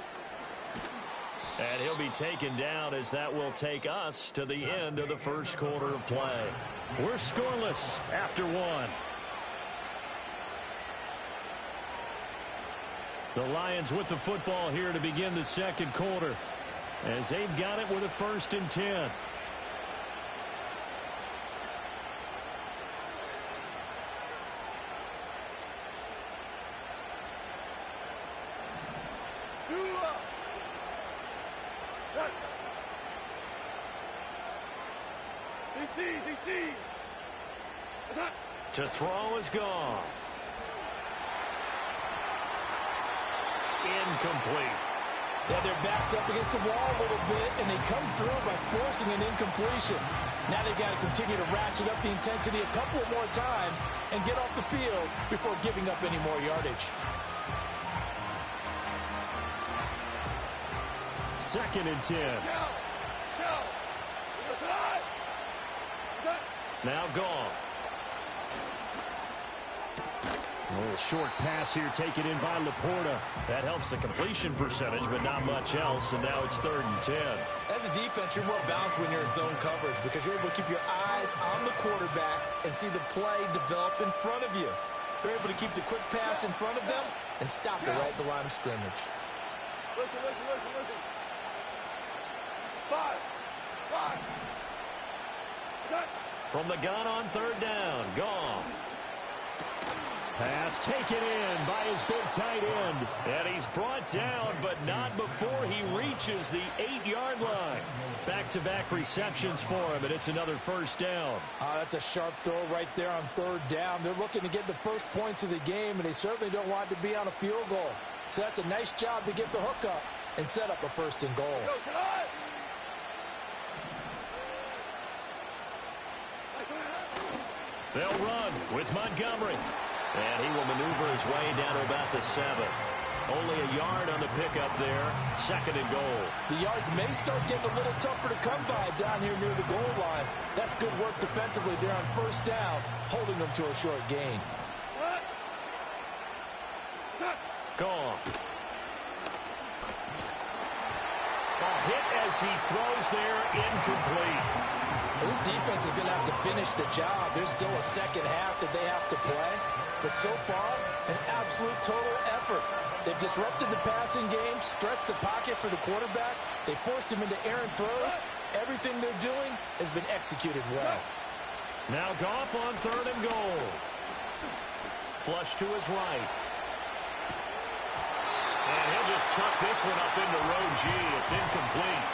And he'll be taken down as that will take us to the end of the first quarter of play. We're scoreless after one. The Lions with the football here to begin the second quarter, as they've got it with a 1st and 10. To throw is Goff. Incomplete. Yeah, their back's up against the wall a little bit, and they come through by forcing an incompletion. Now they've got to continue to ratchet up the intensity a couple of more times and get off the field before giving up any more yardage. 2nd and 10. Now Goff. A little short pass here taken in by Laporta. That helps the completion percentage, but not much else, and now it's 3rd and 10. As a defense, you're more balanced when you're in zone coverage because you're able to keep your eyes on the quarterback and see the play develop in front of you. They're able to keep the quick pass in front of them and stop it right at the line of scrimmage. Listen. 5. From the gun on 3rd down, Goff. Pass taken in by his big tight end. And he's brought down, but not before he reaches the 8-yard line. Back-to-back receptions for him, and it's another 1st down. That's a sharp throw right there on 3rd down. They're looking to get the first points of the game, and they certainly don't want it to be on a field goal. So that's a nice job to get the hook up and set up a 1st and goal. They'll run with Montgomery. And he will maneuver his way down to about the 7. Only a yard on the pickup there. 2nd and goal. The yards may start getting a little tougher to come by down here near the goal line. That's good work defensively there on 1st down, holding them to a short gain. Goff. A hit as he throws there, incomplete. This defense is going to have to finish the job. There's still a second half that they have to play. But so far, an absolute total effort. They've disrupted the passing game, stressed the pocket for the quarterback. They forced him into errant throws. Everything they're doing has been executed well. Now Goff on 3rd and goal. Flush to his right. And he'll just chuck this one up into row G. It's incomplete.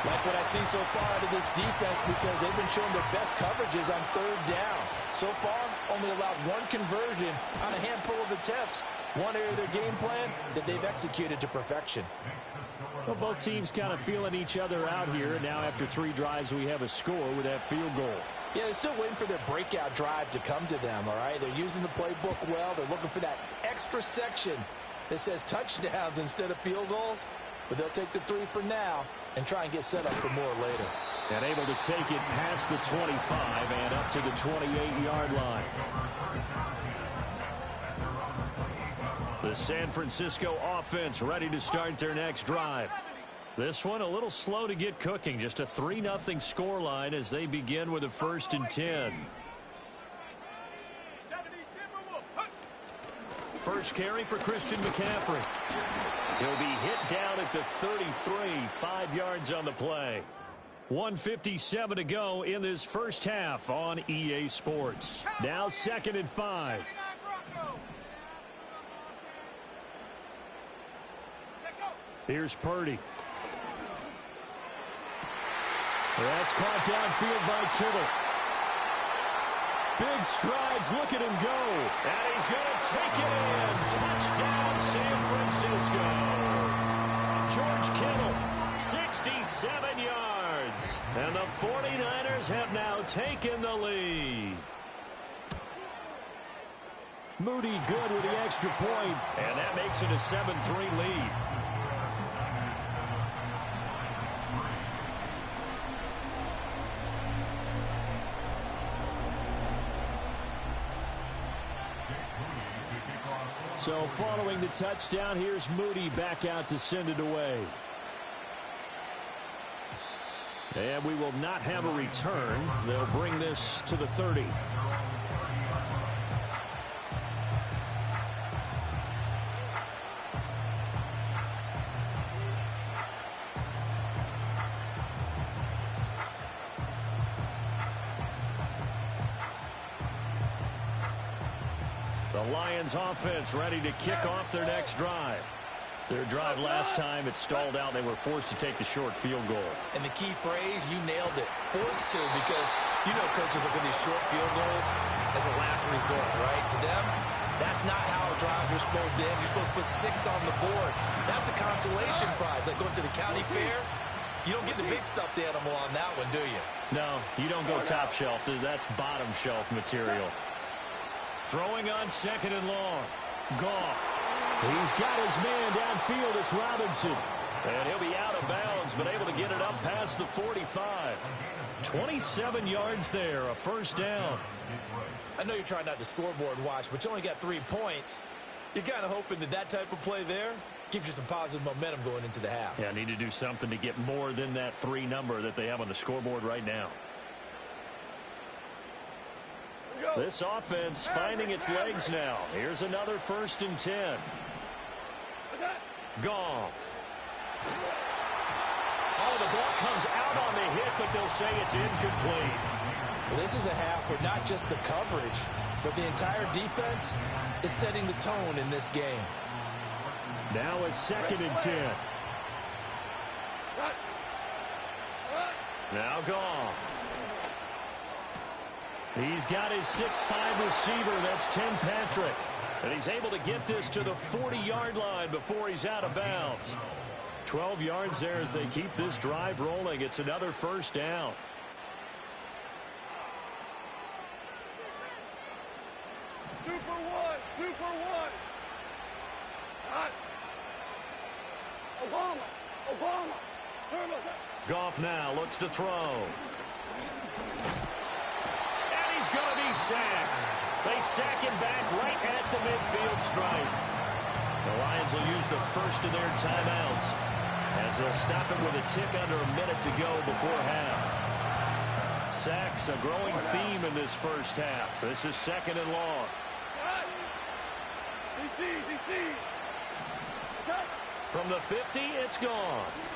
Like what I see so far out of this defense because they've been showing their best coverages on 3rd down. So far, only allowed 1 conversion on a handful of attempts. One area of their game plan that they've executed to perfection. Well, both teams kind of feeling each other out here. And now after 3 drives, we have a score with that field goal. Yeah, they're still waiting for their breakout drive to come to them, all right? They're using the playbook well. They're looking for that extra section that says touchdowns instead of field goals. But they'll take the 3 for now and try and get set up for more later. And able to take it past the 25 and up to the 28-yard line. The San Francisco offense ready to start their next drive. This one a little slow to get cooking. Just a 3-0 scoreline as they begin with a 1st and 10. First carry for Christian McCaffrey. He'll be hit down at the 33, 5 yards on the play. 1:57 to go in this first half on EA Sports. Now 2nd and 5. Here's Purdy. That's caught downfield by Kittle. Big strides, look at him go. And he's going to take it in. Touchdown, San Francisco. George Kittle, 67 yards. And the 49ers have now taken the lead. Moody good with the extra point. And that makes it a 7-3 lead. So following the touchdown, here's Moody back out to send it away. And we will not have a return. They'll bring this to the 30. The Lions offense ready to kick off their next drive. Their drive last time, it stalled out. They were forced to take the short field goal. And the key phrase, you nailed it, forced to, because you know coaches look at these short field goals as a last resort, right? To them, that's not how drives are supposed to end. You're supposed to put 6 on the board. That's a consolation prize, like going to the county fair. You don't get the big stuffed animal on that one, do you? No, you don't go top shelf. That's bottom shelf material. Throwing on 2nd and long. Goff. He's got his man downfield. It's Robinson. And he'll be out of bounds, but able to get it up past the 45. 27 yards there, a first down. I know you're trying not to scoreboard watch, but you only got 3 points. You're kind of hoping that that type of play there gives you some positive momentum going into the half. Yeah, need to do something to get more than that 3 number that they have on the scoreboard right now. This offense finding its legs now. Here's another 1st and 10. Goff. Oh, the ball comes out on the hit, but they'll say it's incomplete. Well, this is a half where not just the coverage, but the entire defense is setting the tone in this game. Now a 2nd and 10. Now Goff. He's got his 6'5" receiver. That's Tim Patrick. And he's able to get this to the 40-yard line before he's out of bounds. 12 yards there as they keep this drive rolling. It's another first down. Super one. Obama. Goff now looks to throw. And he's going to be sacked. They sack him back right at the midfield stripe. The Lions will use the first of their timeouts as they'll stop it with a tick under a minute to go before half. Sacks a growing theme in this first half. This is 2nd and long. From the 50, it's Goff.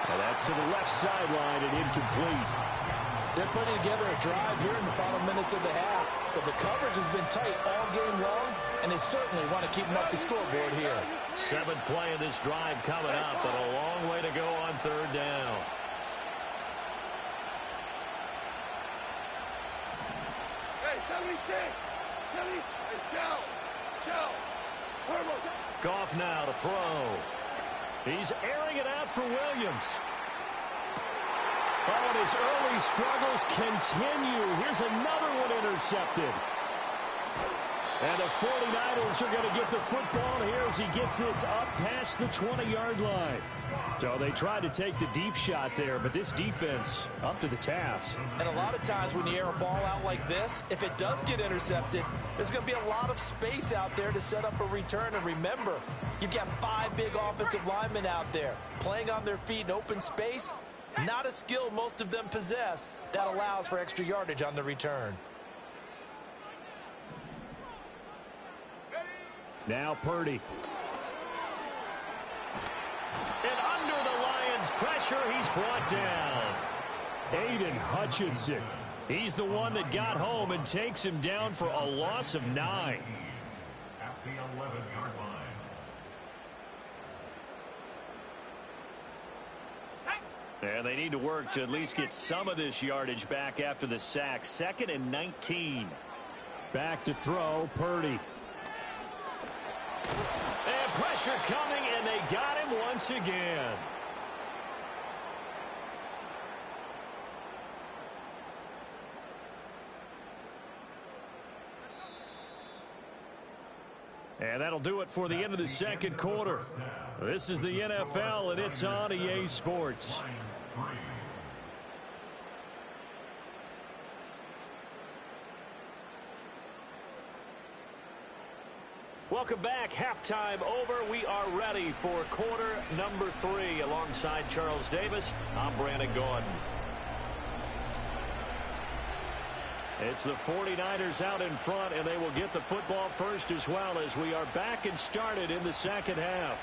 And that's to the left sideline and incomplete. They're putting together a drive here in the final minutes of the half, but the coverage has been tight all game long, and they certainly want to keep them up the scoreboard here. 7th play of this drive coming up, but a long way to go on 3rd down. Hey, 76. Shell. Goff now to throw. He's airing it out for Williams. Oh, and his early struggles continue. Here's another one intercepted. And the 49ers are going to get the football here as he gets this up past the 20-yard line. So they tried to take the deep shot there, but this defense up to the task. And a lot of times when you air a ball out like this, if it does get intercepted, there's going to be a lot of space out there to set up a return. And remember, you've got 5 big offensive linemen out there playing on their feet in open space. Not a skill most of them possess that allows for extra yardage on the return. Now Purdy. And under the Lions' pressure, he's brought down. Aiden Hutchinson. He's the one that got home and takes him down for a loss of 9. At the 11-yard line. And they need to work to at least get some of this yardage back after the sack. 2nd and 19. Back to throw, Purdy. And pressure coming, and they got him once again. And that'll do it for the end of the 2nd quarter. This is the NFL, and it's on EA Sports. Welcome back. Halftime over. We are ready for quarter number 3. Alongside Charles Davis, I'm Brandon Gaudin. It's the 49ers out in front, and they will get the football first as well as we are back and started in the 2nd half.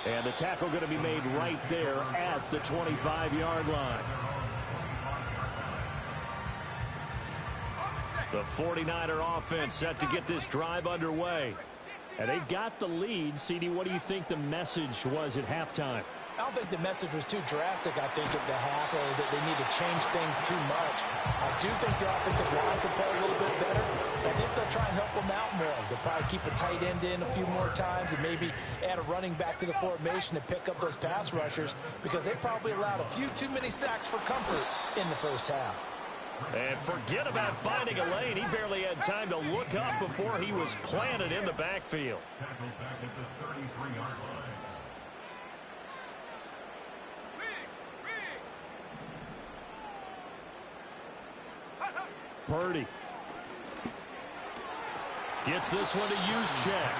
And the tackle going to be made right there at the 25-yard line. The 49er offense set to get this drive underway. And they've got the lead. CD, what do you think the message was at halftime? I don't think the message was too drastic, I think, at the half, or that they need to change things too much. I do think the offensive line can play a little bit better. I think they'll try and help them out more. They'll probably keep a tight end in a few more times and maybe add a running back to the formation to pick up those pass rushers, because they probably allowed a few too many sacks for comfort in the first half. And forget about finding a lane. He barely had time to look up before he was planted in the backfield. Tackled back at the 33-yard line. Purdy gets this one to Juszczyk.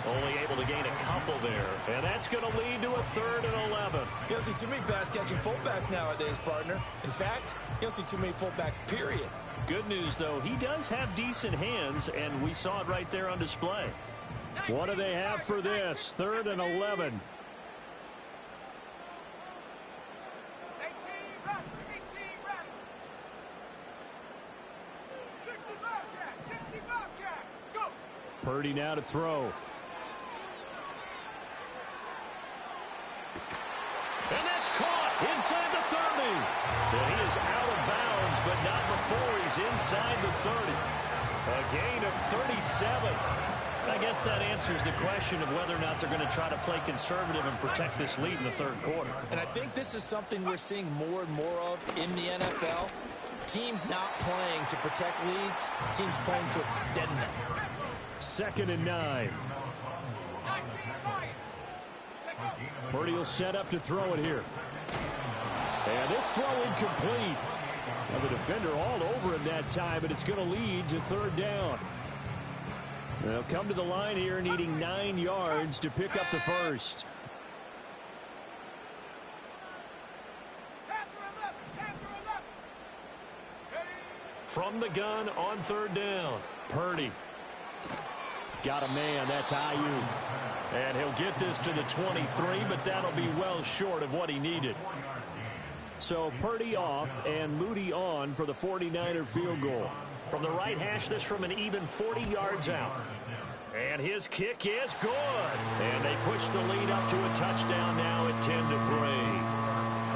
Only able to gain a couple there. And that's going to lead to a 3rd and 11. You don't see too many pass-catching fullbacks nowadays, partner. In fact, you don't see too many fullbacks, period. Good news, though, he does have decent hands, and we saw it right there on display. What do they have for this? 3rd and 11. Purdy now to throw. And that's caught inside the 30. And he is out of bounds, but not before he's inside the 30. A gain of 37. I guess that answers the question of whether or not they're going to try to play conservative and protect this lead in the 3rd quarter. And I think this is something we're seeing more and more of in the NFL. Teams not playing to protect leads, teams playing to extend them. 2nd and 9. Purdy will set up to throw it here. And this throw incomplete. Now the defender all over him that time, but it's going to lead to 3rd down. They'll come to the line here needing 9 yards to pick up the first. From the gun on 3rd down, Purdy. Got a man, that's Ayuk. And he'll get this to the 23, but that'll be well short of what he needed. So Purdy off and Moody on for the 49er field goal. From the right hash, this from an even 40 yards out. And his kick is good. And they push the lead up to a touchdown now at 10-3.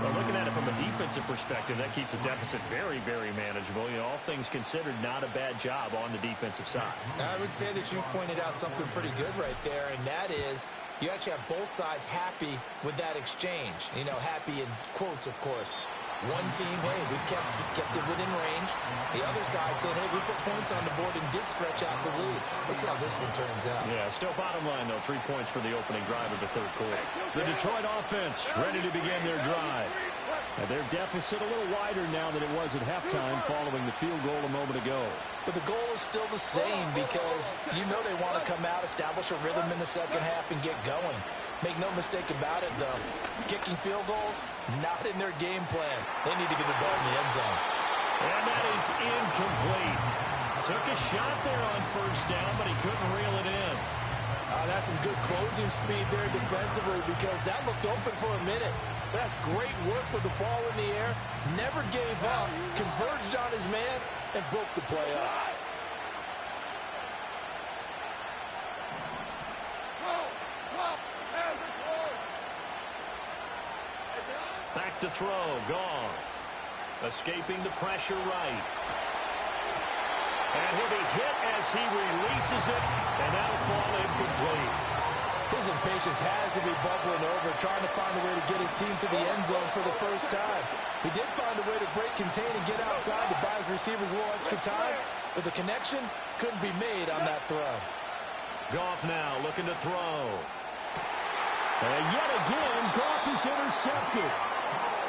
Well, looking at it from a defensive perspective, that keeps the deficit very, very manageable. You know, all things considered, not a bad job on the defensive side. I would say that you've pointed out something pretty good right there, and that is you actually have both sides happy with that exchange. You know, happy in quotes, of course. One team, hey, we've kept it within range. The other side saying, hey, we put points on the board and did stretch out the lead. Let's see how this one turns out. Yeah, still bottom line, though, 3 points for the opening drive of the 3rd quarter. The Detroit offense ready to begin their drive. And their deficit a little wider now than it was at halftime following the field goal a moment ago. But the goal is still the same, because you know they want to come out, establish a rhythm in the 2nd half, and get going. Make no mistake about it, though. Kicking field goals, not in their game plan. They need to get the ball in the end zone. And that is incomplete. Took a shot there on 1st down, but he couldn't reel it in. That's some good closing speed there defensively, because that looked open for a minute. That's great work with the ball in the air. Never gave up, converged on his man, and broke the play up. Back to throw, Goff. Escaping the pressure right. And he'll be hit as he releases it, and that'll fall incomplete. His impatience has to be bubbling over, trying to find a way to get his team to the end zone for the first time. He did find a way to break contain and get outside to buy his receivers a little extra time, but the connection couldn't be made on that throw. Goff now looking to throw. And yet again, Goff is intercepted.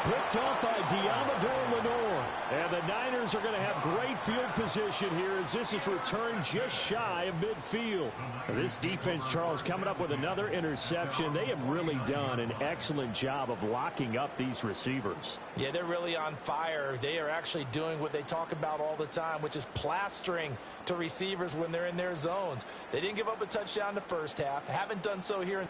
Picked up by Deommodore Lenoir. And the Niners are going to have great field position here as this is returned just shy of midfield. This defense, Charles, coming up with another interception. They have really done an excellent job of locking up these receivers. Yeah, they're really on fire. They are actually doing what they talk about all the time, which is plastering to receivers when they're in their zones. They didn't give up a touchdown in the first half. Haven't done so here in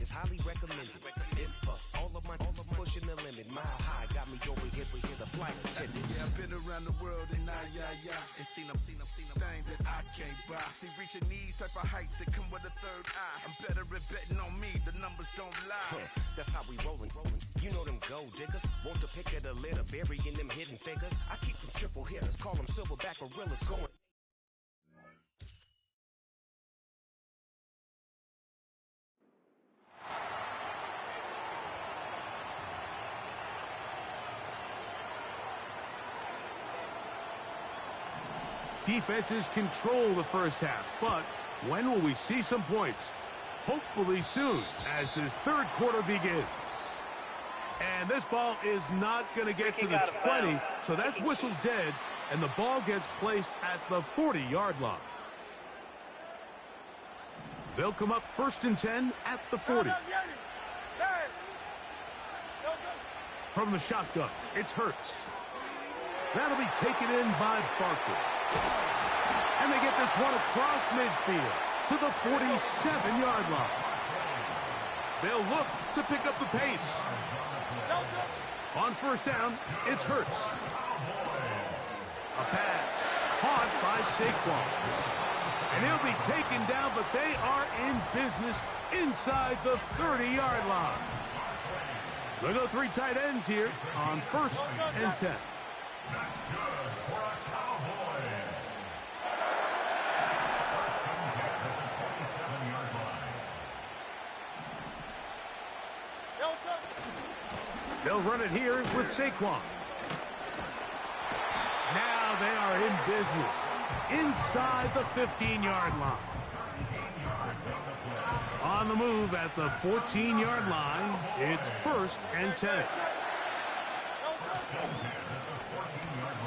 is highly recommended. It's for all of my pushing the limit. Mile high got me over here, but hear the flight attendant. Yeah, I've been around the world and and seen them thing that I can't buy. See, reaching these type of heights, it come with a third eye. I'm better at betting on me, the numbers don't lie. That's how we rollin'. You know them gold diggers, want to pick at a litter, burying them hidden figures. I keep them triple hitters, call them silverback gorillas going. Defenses control the first half, but when will we see some points? Hopefully soon, as this third quarter begins. And this ball is not going to get to the 20, so that's whistled dead, and the ball gets placed at the 40-yard line. They'll come up 1st and 10 at the 40. From the shotgun, it's Hurts. That'll be taken in by Barkley. And they get this one across midfield to the 47-yard line. They'll look to pick up the pace. On 1st down, it's Hurts. A pass caught by Saquon. And he'll be taken down, but they are in business inside the 30-yard line. They'll go 3 tight ends here on 1st and 10. That's good for a Cowboys. First and 10 at the 27-yard line. They'll run it here with Saquon. Now they are in business inside the 15-yard line. On the move at the 14-yard line, it's 1st and 10.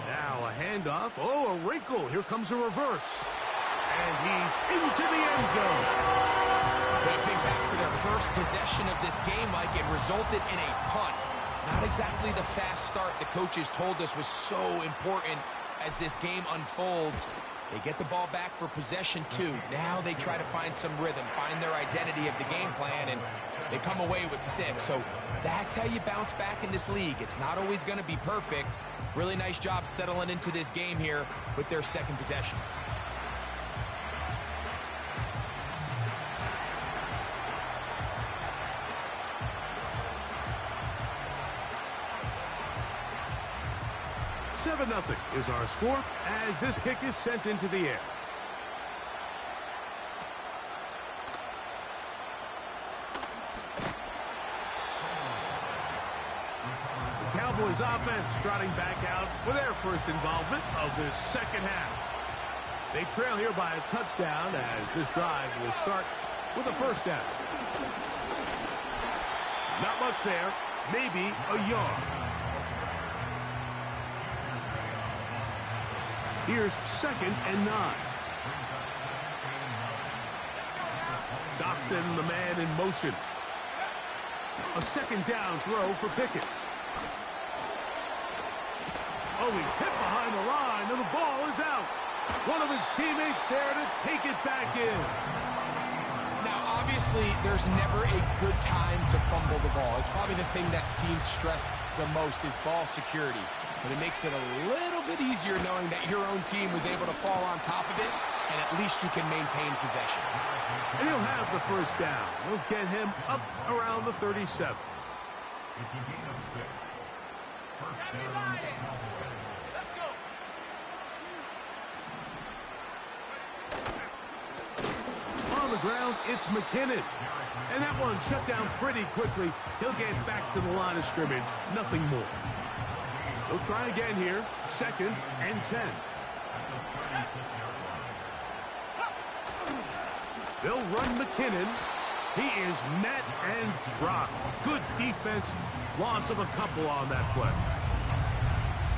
Now a handoff. Oh, a wrinkle. Here comes a reverse. And he's into the end zone. They think back to their first possession of this game, Mike. It resulted in a punt. Not exactly the fast start the coaches told us was so important as this game unfolds. They get the ball back for possession 2. Now they try to find some rhythm, find their identity of the game plan, and they come away with 6. So that's how you bounce back in this league. It's not always going to be perfect. Really nice job settling into this game here with their second possession. Nothing is our score as this kick is sent into the air. The Cowboys offense trotting back out for their first involvement of this second half. They trail here by a touchdown as this drive will start with a 1st down. Not much there, maybe a yard. Here's 2nd and 9. Dotson, the man in motion. A 2nd down throw for Pickett. Oh, he's hit behind the line, and the ball is out. One of his teammates there to take it back in. Now, obviously, there's never a good time to fumble the ball. It's probably the thing that teams stress the most is ball security. But it makes it a little bit easier knowing that your own team was able to fall on top of it, and at least you can maintain possession. And he'll have the 1st down. He'll get him up around the 37. It's a gain of 6. First down. Let's go. On the ground, it's McKinnon. And that one shut down pretty quickly. He'll get back to the line of scrimmage. Nothing more. They'll try again here. 2nd and 10. They'll run McKinnon. He is met and dropped. Good defense. Loss of a couple on that play.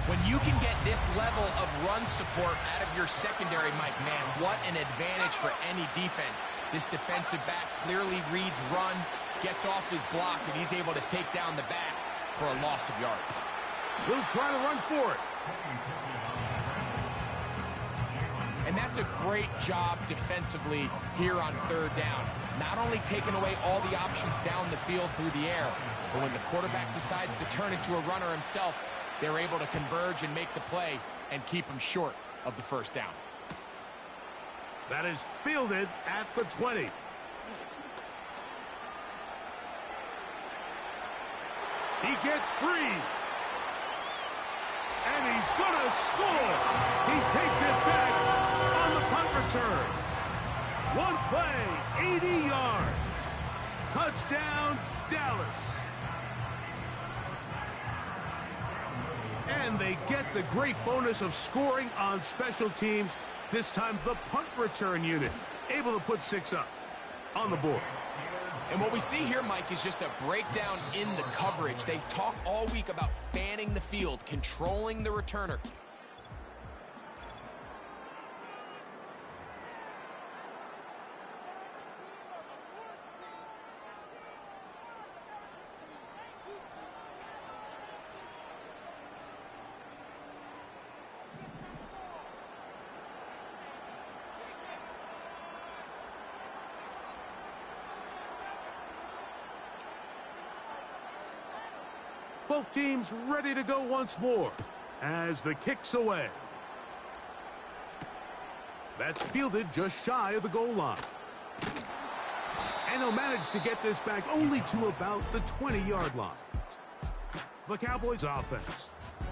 When you can get this level of run support out of your secondary, Mike, man, what an advantage for any defense. This defensive back clearly reads run, gets off his block, and he's able to take down the back for a loss of yards. He'll try to run for it. And that's a great job defensively here on 3rd down. not only taking away all the options down the field through the air, but when the quarterback decides to turn into a runner himself, they're able to converge and make the play and keep him short of the first down. That is fielded at the 20. He gets free. And he's going to score. He takes it back on the punt return. One play, 80 yards. Touchdown, Dallas. And they get the great bonus of scoring on special teams. This time, the punt return unit able to put 6 up on the board. And what we see here, Mike, is just a breakdown in the coverage. They talk all week about fanning the field, controlling the returner. Both teams ready to go once more as the kick's away. That's fielded just shy of the goal line. And he'll manage to get this back only to about the 20-yard line. The Cowboys offense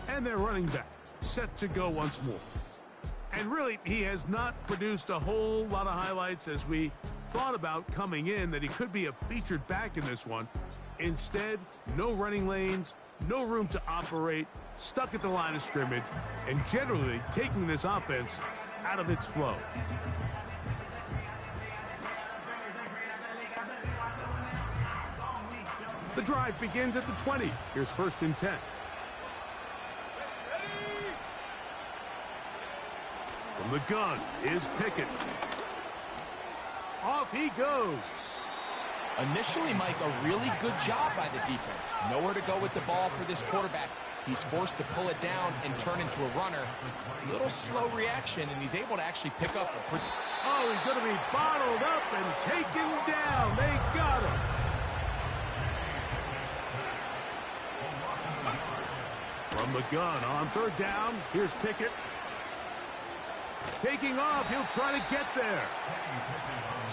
and their running back set to go once more. And really, he has not produced a whole lot of highlights as we thought about coming in that he could be a featured back in this one. Instead, no running lanes, no room to operate, stuck at the line of scrimmage, and generally taking this offense out of its flow. The drive begins at the 20. Here's 1st and 10. From the gun is Pickett. Off he goes. Initially, Mike, a really good job by the defense. Nowhere to go with the ball for this quarterback. He's forced to pull it down and turn into a runner. A little slow reaction, and he's able to actually pick up a pretty... Oh, he's going to be bottled up and taken down. They got him. From the gun on 3rd down, here's Pickett. Taking off, he'll try to get there.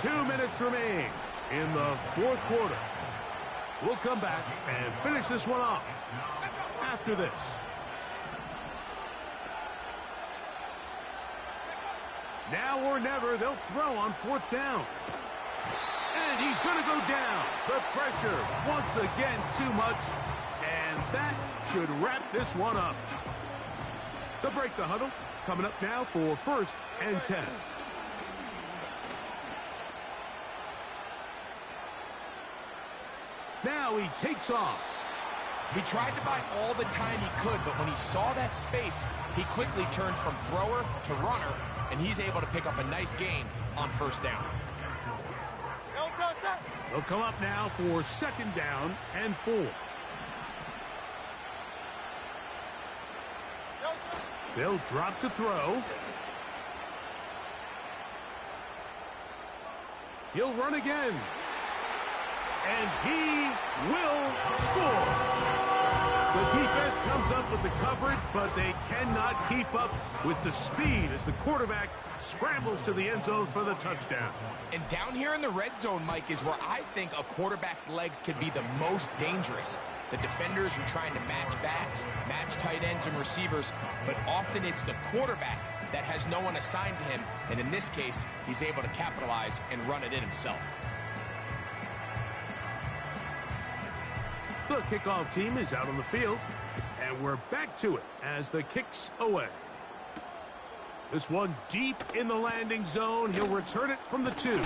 2 minutes remain in the 4th quarter. We'll come back and finish this one off after this. Now or never, they'll throw on 4th down. And he's going to go down. The pressure, once again, too much. And that should wrap this one up. They'll break the huddle. Coming up now for 1st and 10. Now he takes off. He tried to buy all the time he could, but when he saw that space, he quickly turned from thrower to runner, and he's able to pick up a nice gain on 1st down. They'll come up now for 2nd down and 4. They'll drop to throw. He'll run again. And he will score. The defense comes up with the coverage, but they cannot keep up with the speed as the quarterback scrambles to the end zone for the touchdown. And down here in the red zone, Mike, is where I think a quarterback's legs could be the most dangerous. The defenders are trying to match backs, match tight ends and receivers, but often it's the quarterback that has no one assigned to him, and in this case, he's able to capitalize and run it in himself. The kickoff team is out on the field, and we're back to it as the kick's away. This one deep in the landing zone. He'll return it from the 2. And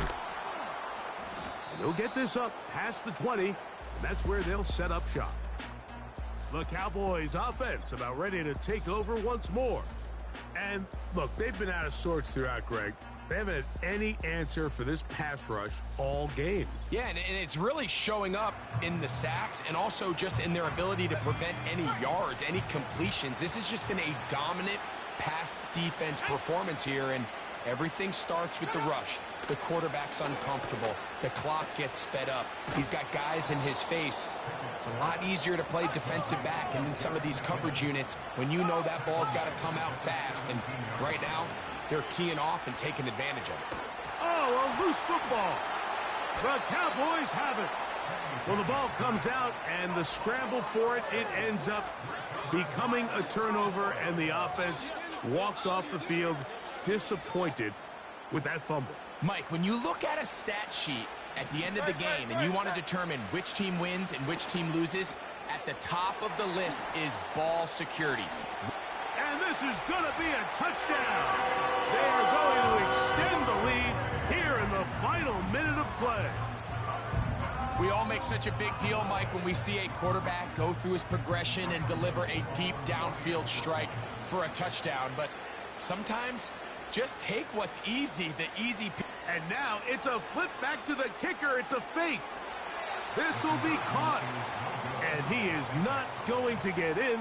he'll get this up past the 20, and that's where they'll set up shop. The Cowboys offense about ready to take over once more. And look, they've been out of sorts throughout, Greg. They haven't had any answer for this pass rush all game. Yeah, and it's really showing up in the sacks and also just in their ability to prevent any yards, any completions. This has just been a dominant pass defense performance here, and Everything starts with the rush. The quarterback's uncomfortable. The clock gets sped up. He's got guys in his face. It's a lot easier to play defensive back and in some of these coverage units when you know that ball's got to come out fast. And right now, they're teeing off and taking advantage of it. Oh, a loose football. The Cowboys have it. Well, the ball comes out, and the scramble for it, it ends up becoming a turnover, and the offense walks off the field disappointed with that fumble. Mike, when you look at a stat sheet at the end of the game and you want to determine which team wins and which team loses, at the top of the list is ball security. And this is going to be a touchdown. They are going to extend the lead here in the final minute of play. We all make such a big deal, Mike, when we see a quarterback go through his progression and deliver a deep downfield strike for a touchdown. But sometimes, just take what's easy, the easy. And now it's a flip back to the kicker. It's a fake. This will be caught. And he is not going to get in.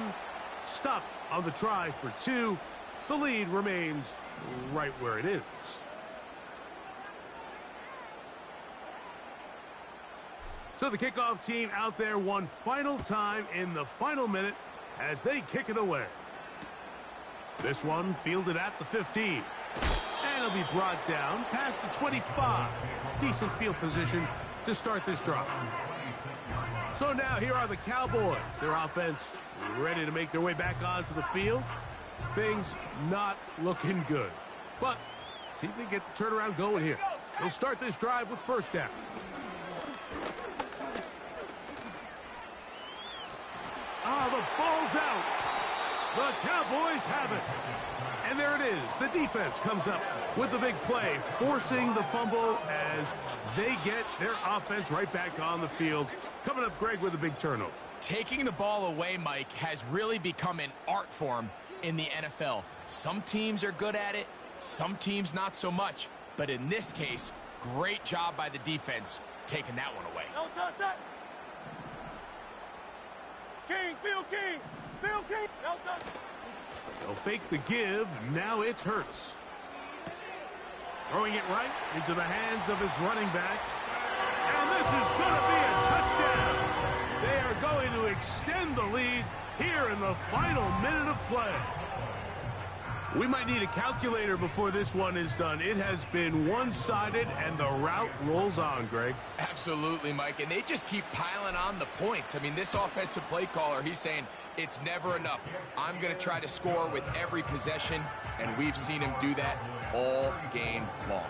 Stop on the try for 2. The lead remains right where it is. So the kickoff team out there one final time in the final minute as they kick it away. This one fielded at the 15. And it'll be brought down past the 25. Decent field position to start this drive. So now here are the Cowboys. Their offense ready to make their way back onto the field. Things not looking good. But see if they get the turnaround going here. They'll start this drive with first down. The ball's out. The Cowboys have it. And there it is. The defense comes up with the big play, forcing the fumble as they get their offense right back on the field. Coming up, Greg, with a big turnover. Taking the ball away, Mike, has really become an art form in the NFL. Some teams are good at it, some teams not so much. But in this case, great job by the defense taking that one away. No touch that. King, Bill King, Bill King, no touch. They'll fake the give. Now it's Hurts. Throwing it right into the hands of his running back. And this is going to be a touchdown. They are going to extend the lead here in the final minute of play. We might need a calculator before this one is done. It has been one-sided, and the route rolls on, Greg. Absolutely, Mike, and they just keep piling on the points. I mean, this offensive play caller, he's saying it's never enough. I'm going to try to score with every possession, and we've seen him do that all game long.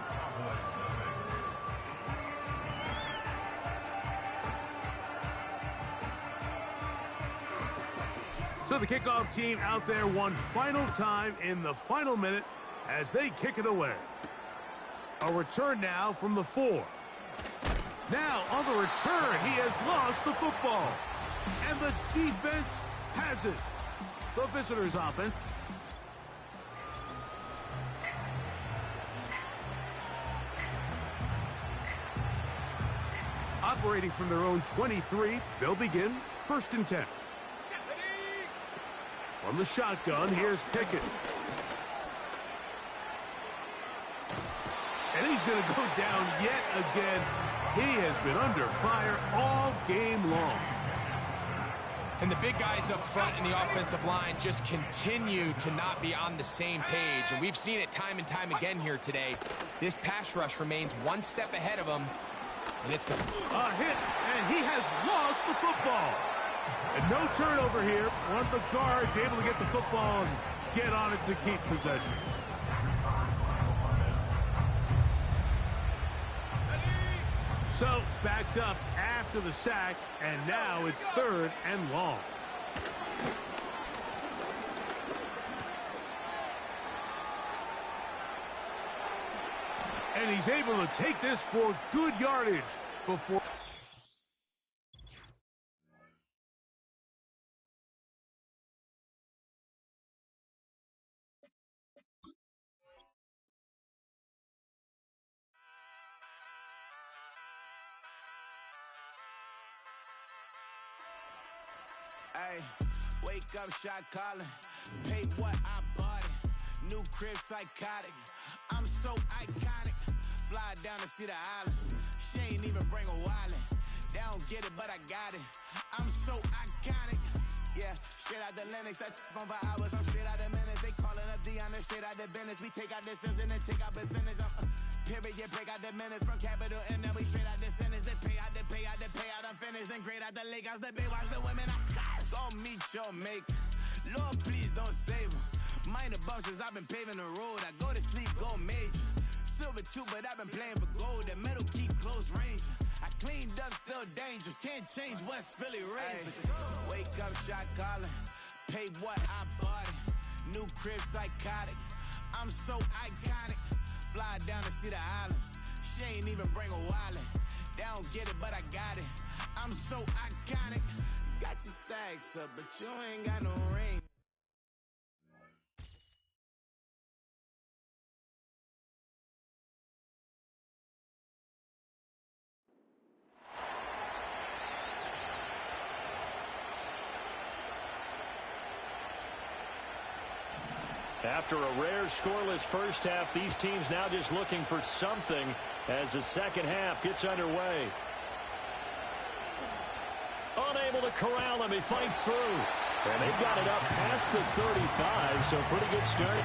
So the kickoff team out there one final time in the final minute as they kick it away. A return now from the 4. Now on the return, he has lost the football. And the defense has it. The visitors' offense. Operating from their own 23, they'll begin 1st and 10. From the shotgun, here's Pickett. And he's going to go down yet again. He has been under fire all game long. And the big guys up front in the offensive line just continue to not be on the same page. And we've seen it time and time again here today. This pass rush remains one step ahead of them. And it's a hit, and he has lost the football. And no turnover here. One of the guards able to get the football and get on it to keep possession. So backed up after the sack, and now it's 3rd and long. And he's able to take this for good yardage before. Hey, wake up, shot calling. Pay what I bought it. New crib psychotic. I'm so iconic. Fly down to see the islands. She ain't even bring a wallet. They don't get it, but I got it. I'm so iconic. Yeah, straight out the Lennox. That phone for hours. I'm straight out the minutes. They calling up Dion. Straight out the business. We take out the Sims and then take out percentage. Period, break out the minutes from capital and then we straight out the sentence. They pay out, I'm finished. Then grade out the Lakers, the Baywatch, the women I curse. Don't meet your maker. Lord, please don't save them. Minor bumps as I've been paving the road. I go to sleep, go major. Silver too, but I've been playing for gold. The metal keep close range. I cleaned up, still dangerous. Can't change West Philly raised. Wake up, shot calling. Pay what I bought it. New crib, psychotic. I'm so iconic. Fly down to see the islands. She ain't even bring a wallet. They don't get it, but I got it. I'm so iconic. Got your stacks up, but you ain't got no ring. After a rare scoreless first half, these teams now just looking for something as the second half gets underway. Unable to corral him, he fights through. And they've got it up past the 35, so pretty good start.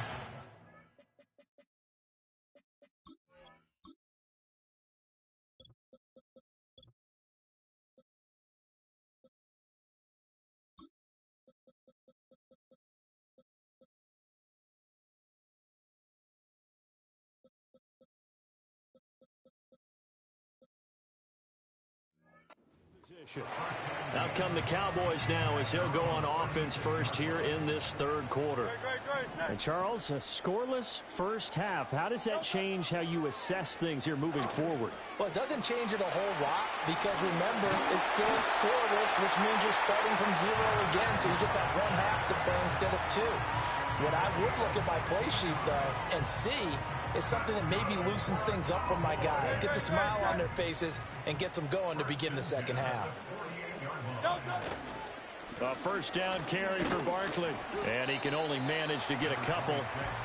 Out come the Cowboys now as he'll go on offense first here in this third quarter. And Charles, a scoreless first half. How does that change how you assess things here moving forward? Well, it doesn't change it a whole lot because remember, it's still scoreless, which means you're starting from zero again, so you just have one half to play instead of two. What I would look at my play sheet, though, and see is something that maybe loosens things up for my guys, gets a smile on their faces, and gets them going to begin the second half. A first down carry for Barkley. And he can only manage to get a couple.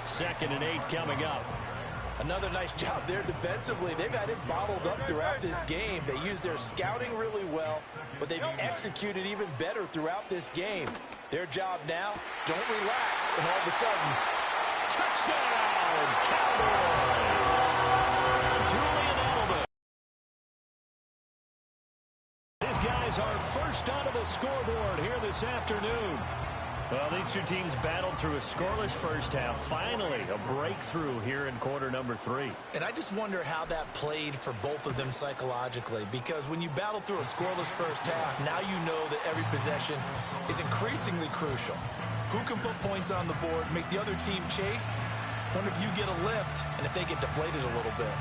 2nd and 8 coming up. Another nice job there defensively. They've had it bottled up throughout this game. They used their scouting really well, but they've executed even better throughout this game. Their job now, don't relax, and all of a sudden, touchdown, Cowboys! Julian Edelman. These guys are first onto the scoreboard here this afternoon. Well, these two teams battled through a scoreless first half. Finally, a breakthrough here in quarter number 3. And I just wonder how that played for both of them psychologically, because when you battle through a scoreless first half, now you know that every possession is increasingly crucial. Who can put points on the board, make the other team chase? Wonder if you get a lift and if they get deflated a little bit.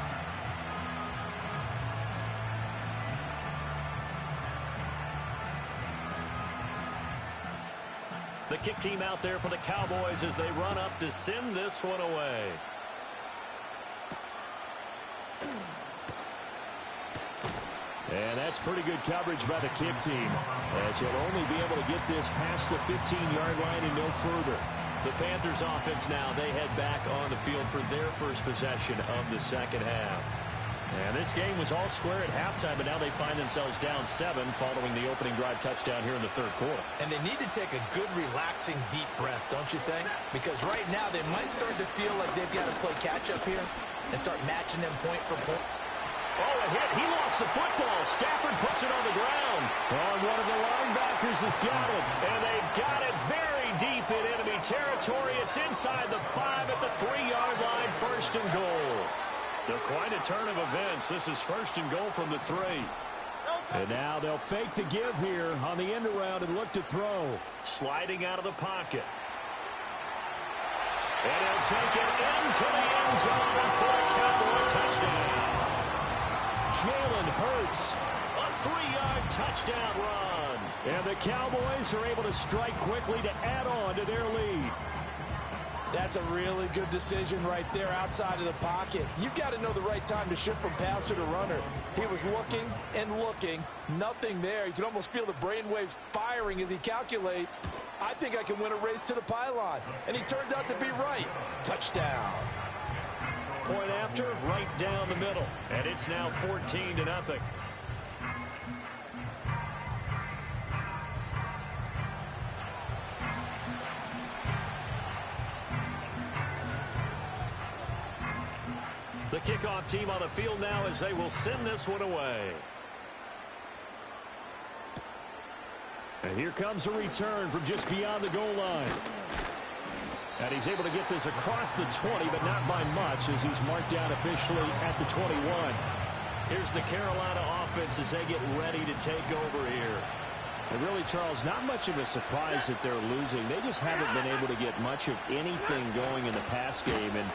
The kick team out there for the Cowboys as they run up to send this one away. And that's pretty good coverage by the kick team, as he'll only be able to get this past the 15-yard line and no further. The Panthers offense now, they head back on the field for their first possession of the second half. And this game was all square at halftime, but now they find themselves down 7 following the opening drive touchdown here in the third quarter. And they need to take a good, relaxing, deep breath, don't you think? Because right now they might start to feel like they've got to play catch-up here and start matching them point for point. Oh, a hit. He lost the football. Stafford puts it on the ground. Oh, one of the linebackers has got it. And they've got it very deep in enemy territory. It's inside the 5 at the 3-yard line. 1st and goal. Quite a turn of events. This is 1st and goal from the 3. And now they'll fake the give here on the end around and look to throw. Sliding out of the pocket. And he'll take it into the end zone for a Cowboy touchdown. Jalen Hurts, a 3-yard touchdown run. And the Cowboys are able to strike quickly to add on to their lead. That's a really good decision right there outside of the pocket. You've got to know the right time to shift from passer to runner. He was looking and looking. Nothing there. You can almost feel the brainwaves firing as he calculates, I think I can win a race to the pylon. And he turns out to be right. Touchdown. point after, right down the middle. And it's now 14-0. The kickoff team on the field now as they will send this one away. And here comes a return from just beyond the goal line. And he's able to get this across the 20, but not by much as he's marked down officially at the 21. Here's the Carolina offense as they get ready to take over here. And really, Charles, not much of a surprise that they're losing. They just haven't been able to get much of anything going in the pass game. And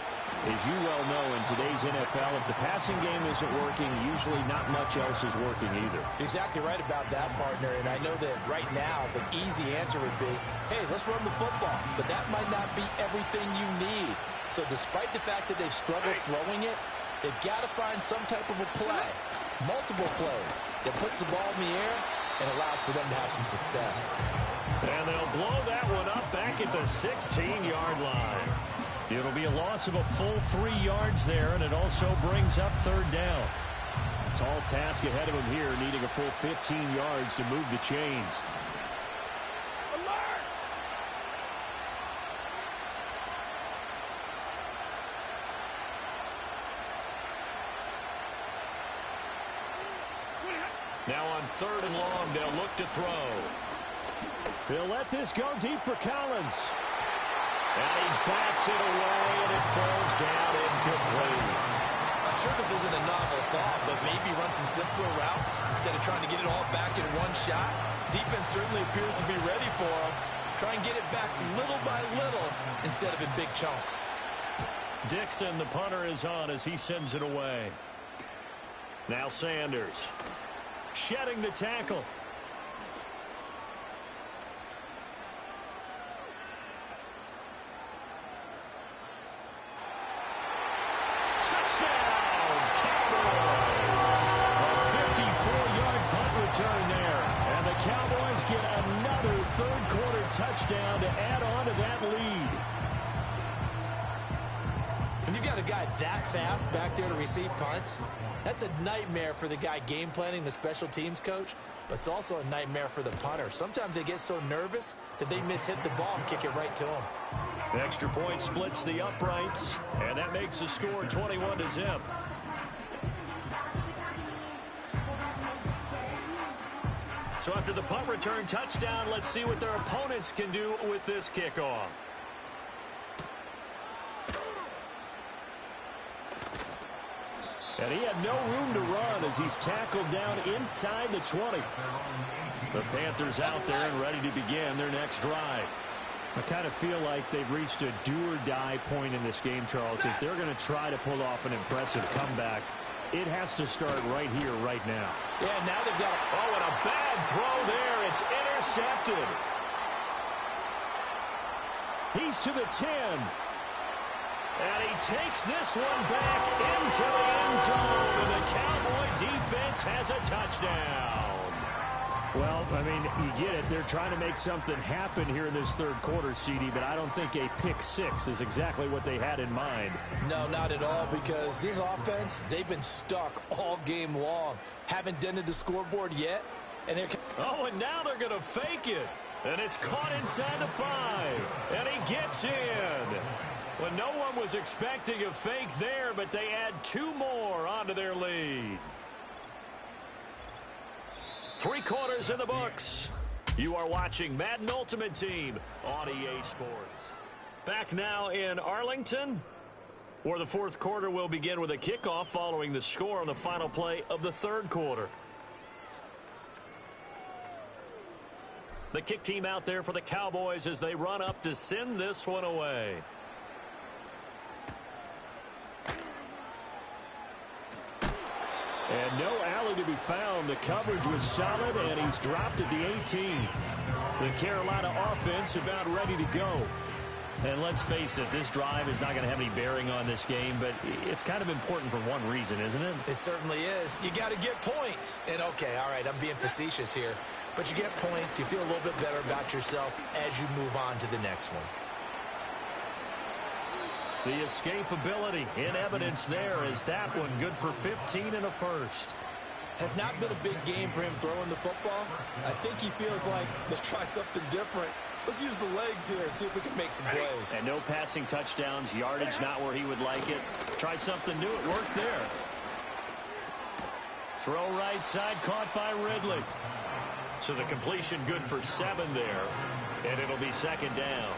as you well know, in today's NFL, if the passing game isn't working, usually not much else is working either. Exactly right about that, partner. And I know that right now the easy answer would be, hey, let's run the football. But that might not be everything you need. So despite the fact that they've struggled throwing it, they've got to find some type of a play, multiple plays, that puts the ball in the air and allows for them to have some success. And they'll blow that one up back at the 16-yard line. It'll be a loss of a full 3 yards there, and it also brings up third down. Tall task ahead of him here, needing a full 15 yards to move the chains. Now on third and long, they'll look to throw. They'll let this go deep for Collins. And he bats it away, and it falls down incomplete. I'm sure this isn't a novel thought, but maybe run some simpler routes instead of trying to get it all back in one shot. Defense certainly appears to be ready for him. Try and get it back little by little instead of in big chunks. Dixon, the punter, is on as he sends it away. Now Sanders. Shedding the tackle. Touchdown, Cowboys! A 54-yard punt return there. And the Cowboys get another third-quarter touchdown to add on to that lead. When you've got a guy that fast back there to receive punts, that's a nightmare for the guy game planning, the special teams coach, but it's also a nightmare for the punter. Sometimes they get so nervous that they mishit the ball and kick it right to him. The extra point splits the uprights, and that makes the score 21-0. So after the punt return touchdown, let's see what their opponents can do with this kickoff. And he had no room to run as he's tackled down inside the 20. The Panthers out there and ready to begin their next drive. I kind of feel like they've reached a do-or-die point in this game, Charles. If they're going to try to pull off an impressive comeback, it has to start right here, right now. Yeah, now they've got and a bad throw there. It's intercepted. He's to the 10. And he takes this one back into the end zone, and the Cowboy defense has a touchdown. Well, I mean, you get it. They're trying to make something happen here in this third quarter, CD, but I don't think a pick six is exactly what they had in mind. No, not at all, because this offense, they've been stuck all game long. Haven't dented the scoreboard yet. And they're... Oh, and now they're going to fake it. And it's caught inside the 5. And he gets in. Well, no one was expecting a fake there, but they add 2 more onto their lead. 3 quarters in the books. You are watching Madden Ultimate Team on EA Sports. Back now in Arlington, where the fourth quarter will begin with a kickoff following the score on the final play of the third quarter. The kick team out there for the Cowboys as they run up to send this one away. And no alley to be found. The coverage was solid, and he's dropped at the 18. The Carolina offense about ready to go. And let's face it, this drive is not going to have any bearing on this game, but it's kind of important for one reason, isn't it? It certainly is. You got to get points. And, okay, all right, I'm being facetious here. But you get points, you feel a little bit better about yourself as you move on to the next one. The escapability in evidence there as that one good for 15 and a first. Has not been a big game for him throwing the football. I think he feels like, let's try something different. Let's use the legs here and see if we can make some plays. And no passing touchdowns, yardage not where he would like it. Try something new. It worked there. Throw right side, caught by Ridley. So the completion good for 7 there, and it'll be second down.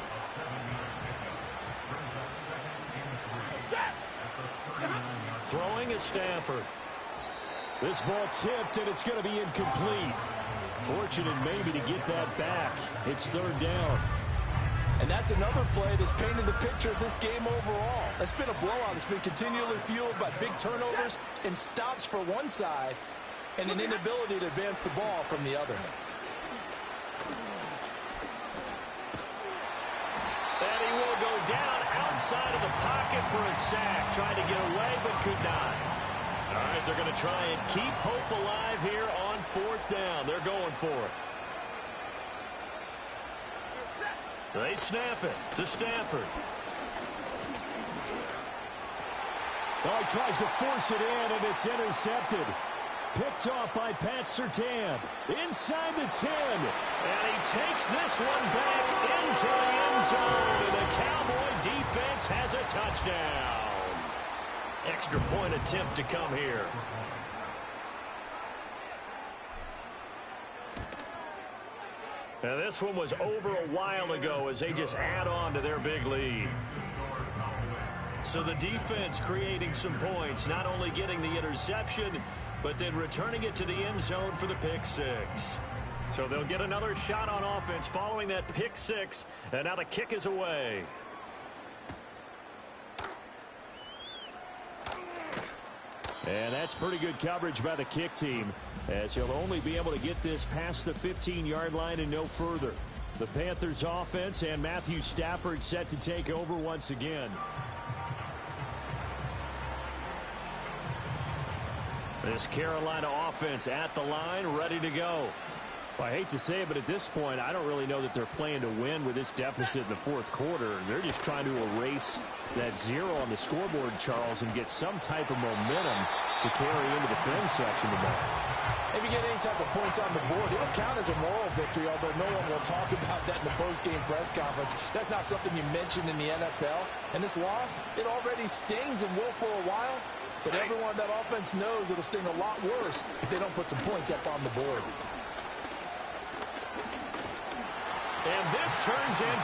Throwing is Stafford. This ball tipped, and it's going to be incomplete. Fortunate maybe to get that back. It's third down. And that's another play that's painted the picture of this game overall. It's been a blowout. It's been continually fueled by big turnovers and stops for one side and an inability to advance the ball from the other. And he will go down outside of the pocket for a sack. Tried to get away, but could not. All right, they're going to try and keep hope alive here on fourth down. They're going for it. They snap it to Stafford. Oh, he tries to force it in, and it's intercepted. Picked off by Pat Surtain. Inside the 10. And he takes this one back into the end zone. And the Cowboy defense has a touchdown. Extra point attempt to come here. Now this one was over a while ago as they just add on to their big lead. So the defense creating some points, not only getting the interception, but then returning it to the end zone for the pick six. So they'll get another shot on offense following that pick six, and now the kick is away. And that's pretty good coverage by the kick team, as he'll only be able to get this past the 15-yard line and no further. The Panthers offense and Matthew Stafford set to take over once again. This Carolina offense at the line, ready to go. Well, I hate to say it, but at this point, I don't really know that they're playing to win with this deficit in the fourth quarter. They're just trying to erase that 0 on the scoreboard, Charles, and get some type of momentum to carry into the film section today. If you get any type of points on the board, it'll count as a moral victory, although no one will talk about that in the post-game press conference. That's not something you mentioned in the NFL. And this loss, it already stings and will for a while, but everyone on that offense knows it'll sting a lot worse if they don't put some points up on the board. And this turns into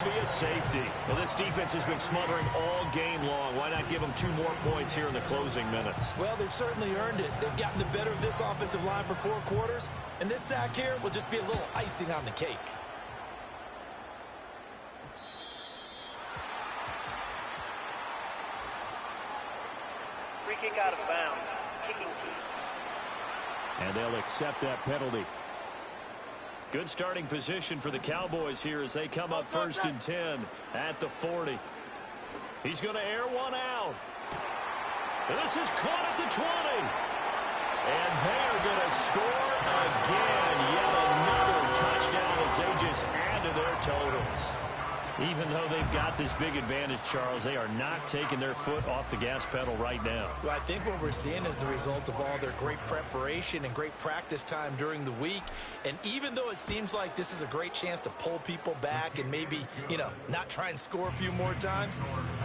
be a safety. Well, this defense has been smothering all game long. Why not give them 2 more points here in the closing minutes? Well, they've certainly earned it. They've gotten the better of this offensive line for 4 quarters, and this sack here will just be a little icing on the cake. Free kick out of bounds. Kicking team. And they'll accept that penalty. Good starting position for the Cowboys here as they come up 1st and 10 at the 40. He's going to air one out. And this is caught at the 20. And they're going to score again. Yet another touchdown as they just add to their totals. Even though they've got this big advantage, Charles, they are not taking their foot off the gas pedal right now. Well, I think what we're seeing is the result of all their great preparation and great practice time during the week. And even though it seems like this is a great chance to pull people back and maybe, not try and score a few more times,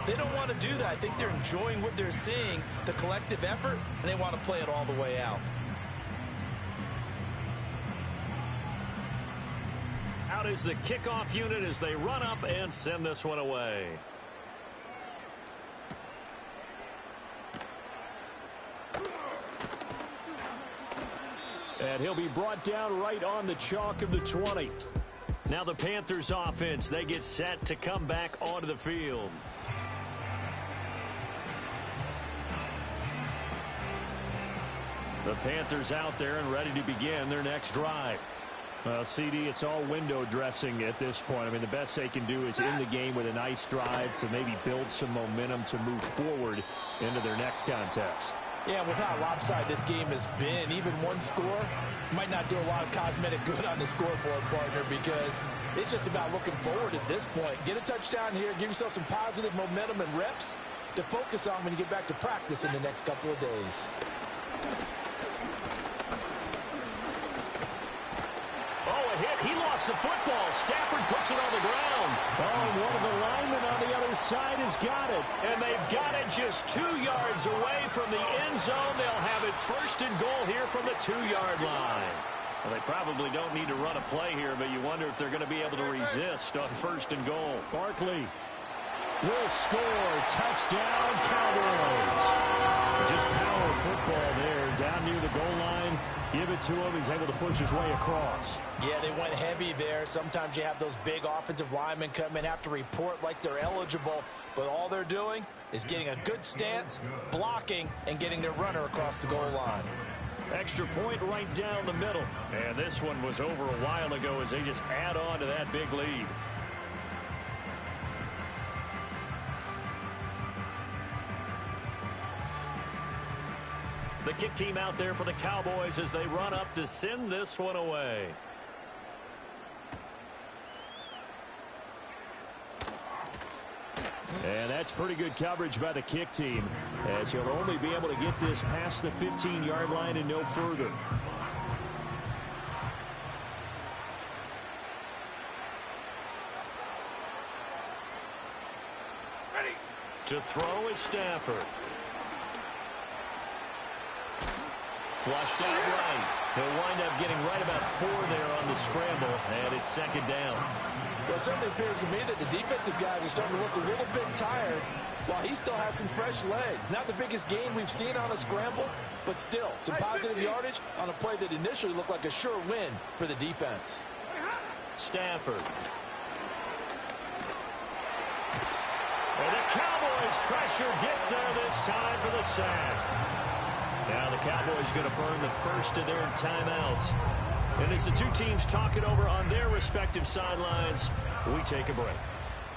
they don't want to do that. I think they're enjoying what they're seeing, the collective effort, and they want to play it all the way out. Out is the kickoff unit as they run up and send this one away. And he'll be brought down right on the chalk of the 20. Now the Panthers offense, they get set to come back onto the field. The Panthers out there and ready to begin their next drive. Well, CD, it's all window dressing at this point. I mean, the best they can do is end the game with a nice drive to maybe build some momentum to move forward into their next contest. Yeah, with how lopsided this game has been, even one score might not do a lot of cosmetic good on the scoreboard, partner, because it's just about looking forward at this point. Get a touchdown here, give yourself some positive momentum and reps to focus on when you get back to practice in the next couple of days. Oh, a hit. He lost the football. Stafford puts it on the ground. Oh, and one of the linemen on the other side has got it. And they've got it just 2 yards away from the end zone. They'll have it first and goal here from the 2-yard line. Well, they probably don't need to run a play here, but you wonder if they're going to be able to resist on first and goal. Barkley will score. Touchdown, Cowboys. Just power football there. Down near the goal line. Give it to him. He's able to push his way across. Yeah, they went heavy there. Sometimes you have those big offensive linemen come in, have to report like they're eligible, but all they're doing is getting a good stance, blocking, and getting their runner across the goal line. Extra point right down the middle. And this one was over a while ago as they just add on to that big lead. The kick team out there for the Cowboys as they run up to send this one away. And that's pretty good coverage by the kick team, as you'll only be able to get this past the 15-yard line and no further. Ready. To throw is Stafford. Flushed out right. He'll wind up getting right about 4 there on the scramble, and it's second down. Well, it certainly appears to me that the defensive guys are starting to look a little bit tired while he still has some fresh legs. Not the biggest gain we've seen on a scramble, but still some positive yardage on a play that initially looked like a sure win for the defense. Stafford. And the Cowboys' pressure gets there this time for the sack. Now the Cowboys going to burn the first of their timeouts. And as the two teams talk it over on their respective sidelines, we take a break.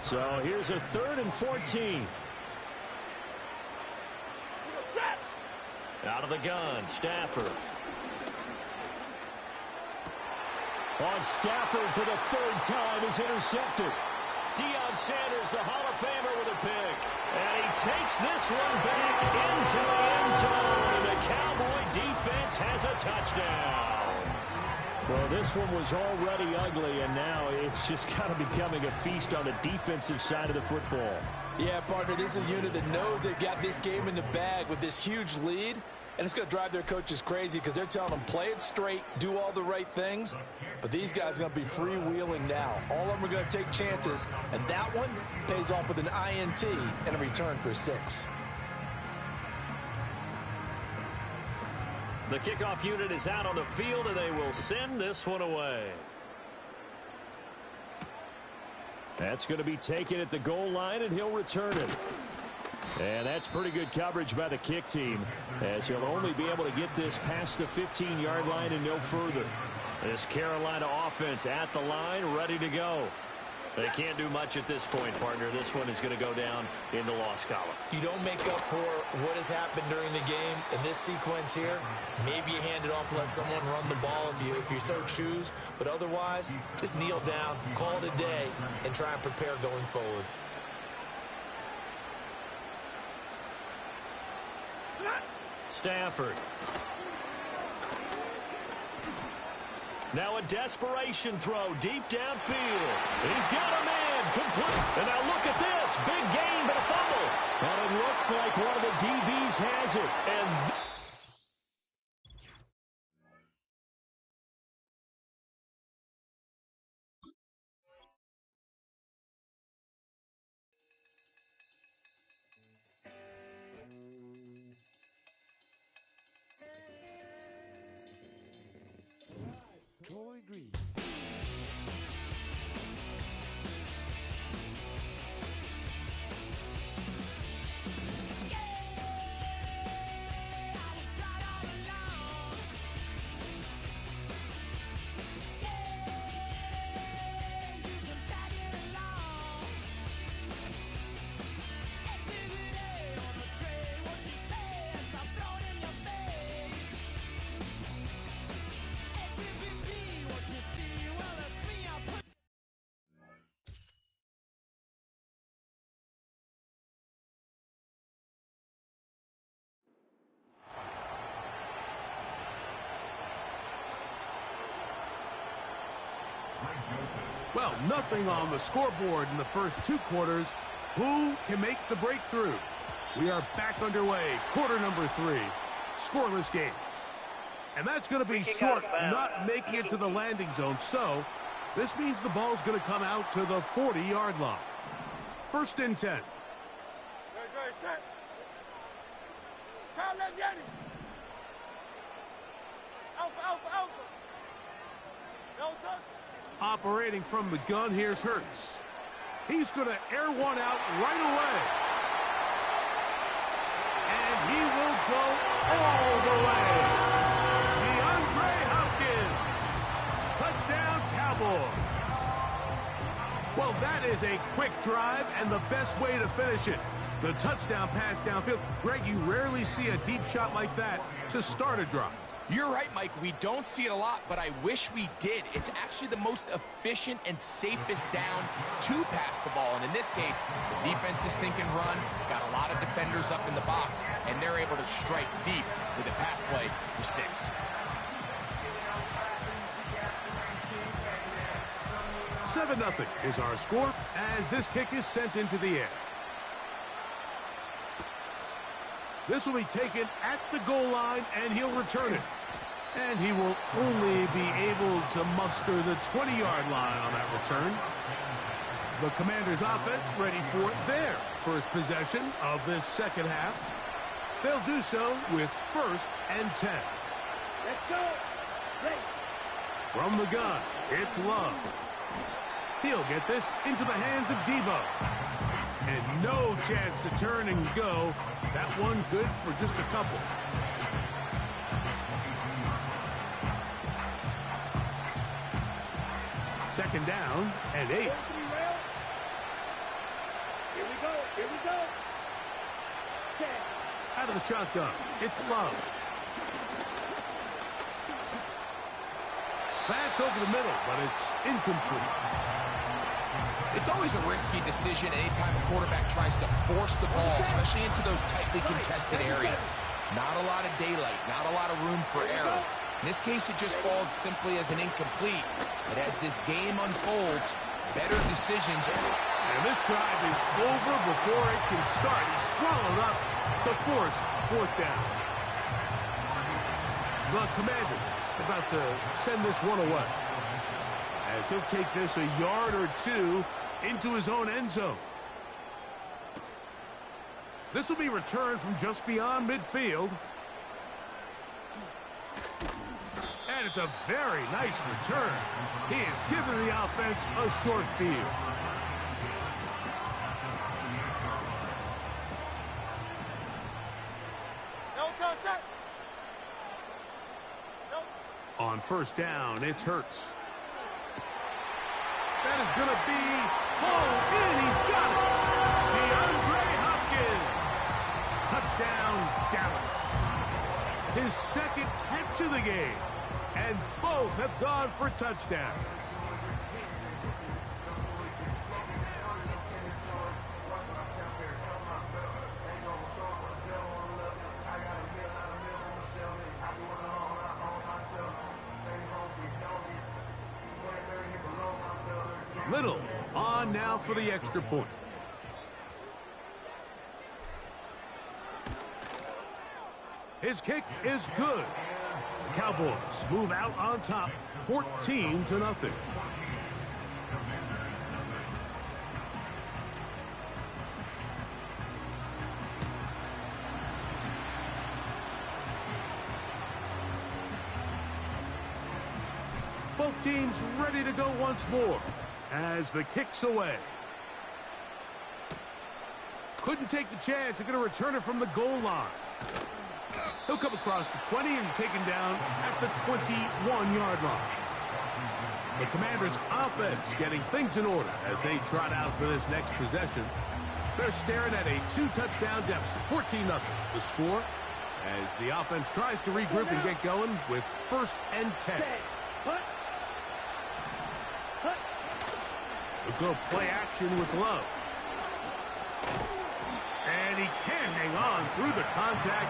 So here's a 3rd and 14. Out of the gun, Stafford. On Stafford for the 3rd time is intercepted. Deion Sanders, the Hall of Famer, with a pick. And he takes this one back into the end zone. And the Cowboy defense has a touchdown. Well, this one was already ugly, and now it's just kind of becoming a feast on the defensive side of the football. Yeah, partner, this is a unit that knows they've got this game in the bag with this huge lead. And it's going to drive their coaches crazy because they're telling them, play it straight, do all the right things. But these guys are going to be freewheeling now. All of them are going to take chances, and that one pays off with an INT and a return for 6. The kickoff unit is out on the field, and they will send this one away. That's going to be taken at the goal line, and he'll return it. And that's pretty good coverage by the kick team, as he'll only be able to get this past the 15-yard line and no further. This Carolina offense at the line, ready to go. They can't do much at this point, partner. This one is going to go down in the loss column. You don't make up for what has happened during the game in this sequence here. Maybe you hand it off and let someone run the ball if you so choose. But otherwise, just kneel down, call it a day, and try and prepare going forward. Stafford. Now a desperation throw deep downfield. He's got a man complete. And now look at this. Big gain, but a fumble. And it looks like one of the DBs has it. And Troy Green. Well, nothing on the scoreboard in the first 2 quarters. Who can make the breakthrough? We are back underway. Quarter number 3. Scoreless game. And that's going to be short, not making it to the landing zone. So this means the ball's going to come out to the 40-yard line. First and 10. Operating from the gun, here's Hurts. He's going to air one out right away. And he will go all the way. DeAndre Hopkins. Touchdown, Cowboys. Well, that is a quick drive and the best way to finish it. The touchdown pass downfield. Greg, you rarely see a deep shot like that to start a drive. You're right, Mike. We don't see it a lot, but I wish we did. It's actually the most efficient and safest down to pass the ball. And in this case, the defense is thinking run, got a lot of defenders up in the box, and they're able to strike deep with a pass play for 6. Seven 0 is our score as this kick is sent into the air. This will be taken at the goal line, and he'll return it. And he will only be able to muster the 20-yard line on that return. The Commanders' offense ready for their first possession of this second half. They'll do so with 1st and 10. Let's go. Ready. From the gun, it's Love. He'll get this into the hands of Debo. And no chance to turn and go. That one good for just a couple. Second down and 8. Here we go. Here we go. Out of the shotgun, it's Love. That's over the middle, but it's incomplete. It's always a risky decision anytime a quarterback tries to force the ball, especially into those tightly contested areas. Not a lot of daylight, not a lot of room for error. In this case, it just falls simply as an incomplete. But as this game unfolds, better decisions. And this drive is over before it can start. He's swallowed up to force 4th down. The Commanders about to send this one away, as he'll take this a yard or 2 into his own end zone. This will be returned from just beyond midfield. And it's a very nice return. He has given the offense a short field. On 1st down, it's Hurts. That is going to be hauled in. He's got it. DeAndre Hopkins. Touchdown, Dallas. His 2nd catch of the game. And both have gone for touchdowns. Little on now for the extra point. His kick is good. The Cowboys move out on top, 14-0. Both teams ready to go once more as the kick's away. Couldn't take the chance. They're going to return it from the goal line. He'll come across the 20 and taken down at the 21-yard line. The Commanders' offense getting things in order as they trot out for this next possession. They're staring at a 2-touchdown deficit, 14-0. The score as the offense tries to regroup and get going with 1st and 10. They'll go play action with Love. And he can't hang on through the contact.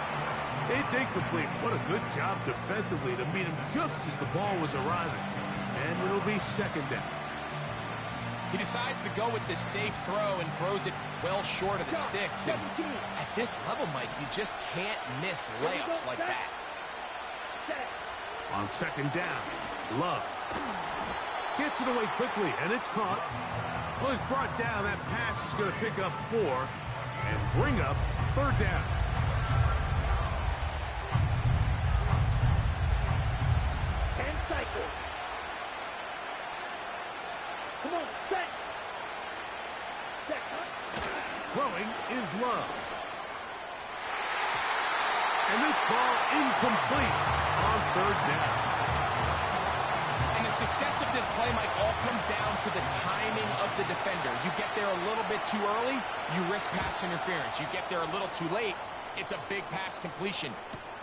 It's incomplete. What a good job defensively to meet him just as the ball was arriving. And it'll be 2nd down. He decides to go with this safe throw and throws it well short of the sticks. And at this level, Mike, you just can't miss layups like that. On second down, Love gets it away quickly, and it's caught. Well, it's brought down. That pass is going to pick up 4 and bring up third down. Come on, set. Throwing is Love. And this ball incomplete on third down. And the success of this play, Mike, all comes down to the timing of the defender. You get there a little bit too early, you risk pass interference. You get there a little too late, it's a big pass completion.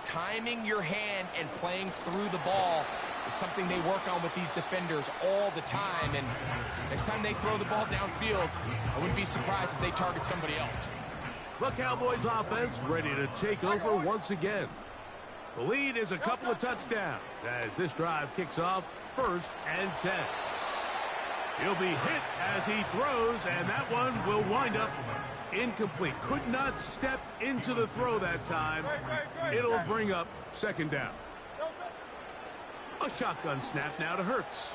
Timing your hand and playing through the ball is something they work on with these defenders all the time. And next time they throw the ball downfield, I wouldn't be surprised if they target somebody else. The Cowboys offense ready to take over once again. The lead is a couple of touchdowns as this drive kicks off 1st and 10. He'll be hit as he throws, and that one will wind up incomplete. Could not step into the throw that time. It'll bring up second down. A shotgun snap now to Hurts.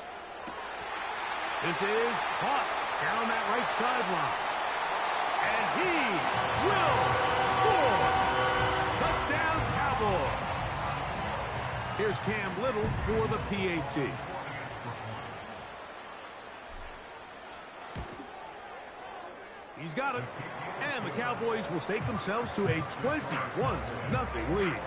This is caught down that right sideline. And he will score. Touchdown, Cowboys. Here's Cam Little for the PAT. He's got it. And the Cowboys will stake themselves to a 21-0 lead.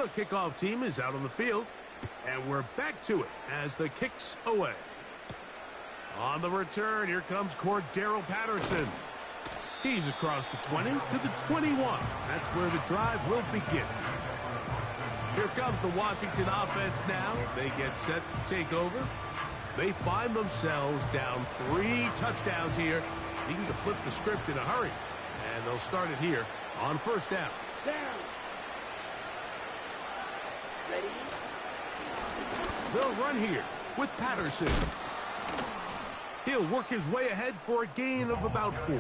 The kickoff team is out on the field, and we're back to it as the kick's away. On the return, here comes Cordero Patterson. He's across the 20 to the 21. That's where the drive will begin. Here comes the Washington offense now. They get set to take over. They find themselves down 3 touchdowns here, needing to flip the script in a hurry. And they'll start it here on first down. Ready? They'll run here with Patterson. He'll work his way ahead for a gain of about 4.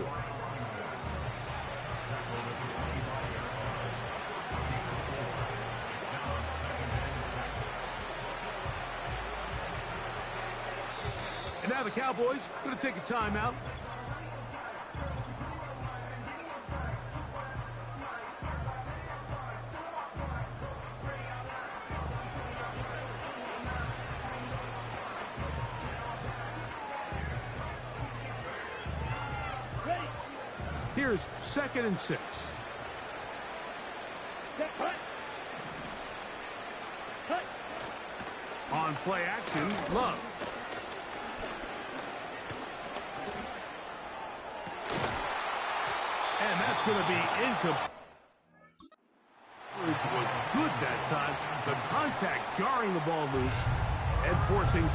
And now the Cowboys going to take a timeout. Here's 2nd and 6. On play action, Love. And that's going to be incomplete. Was good that time. The contact jarring the ball loose and forcing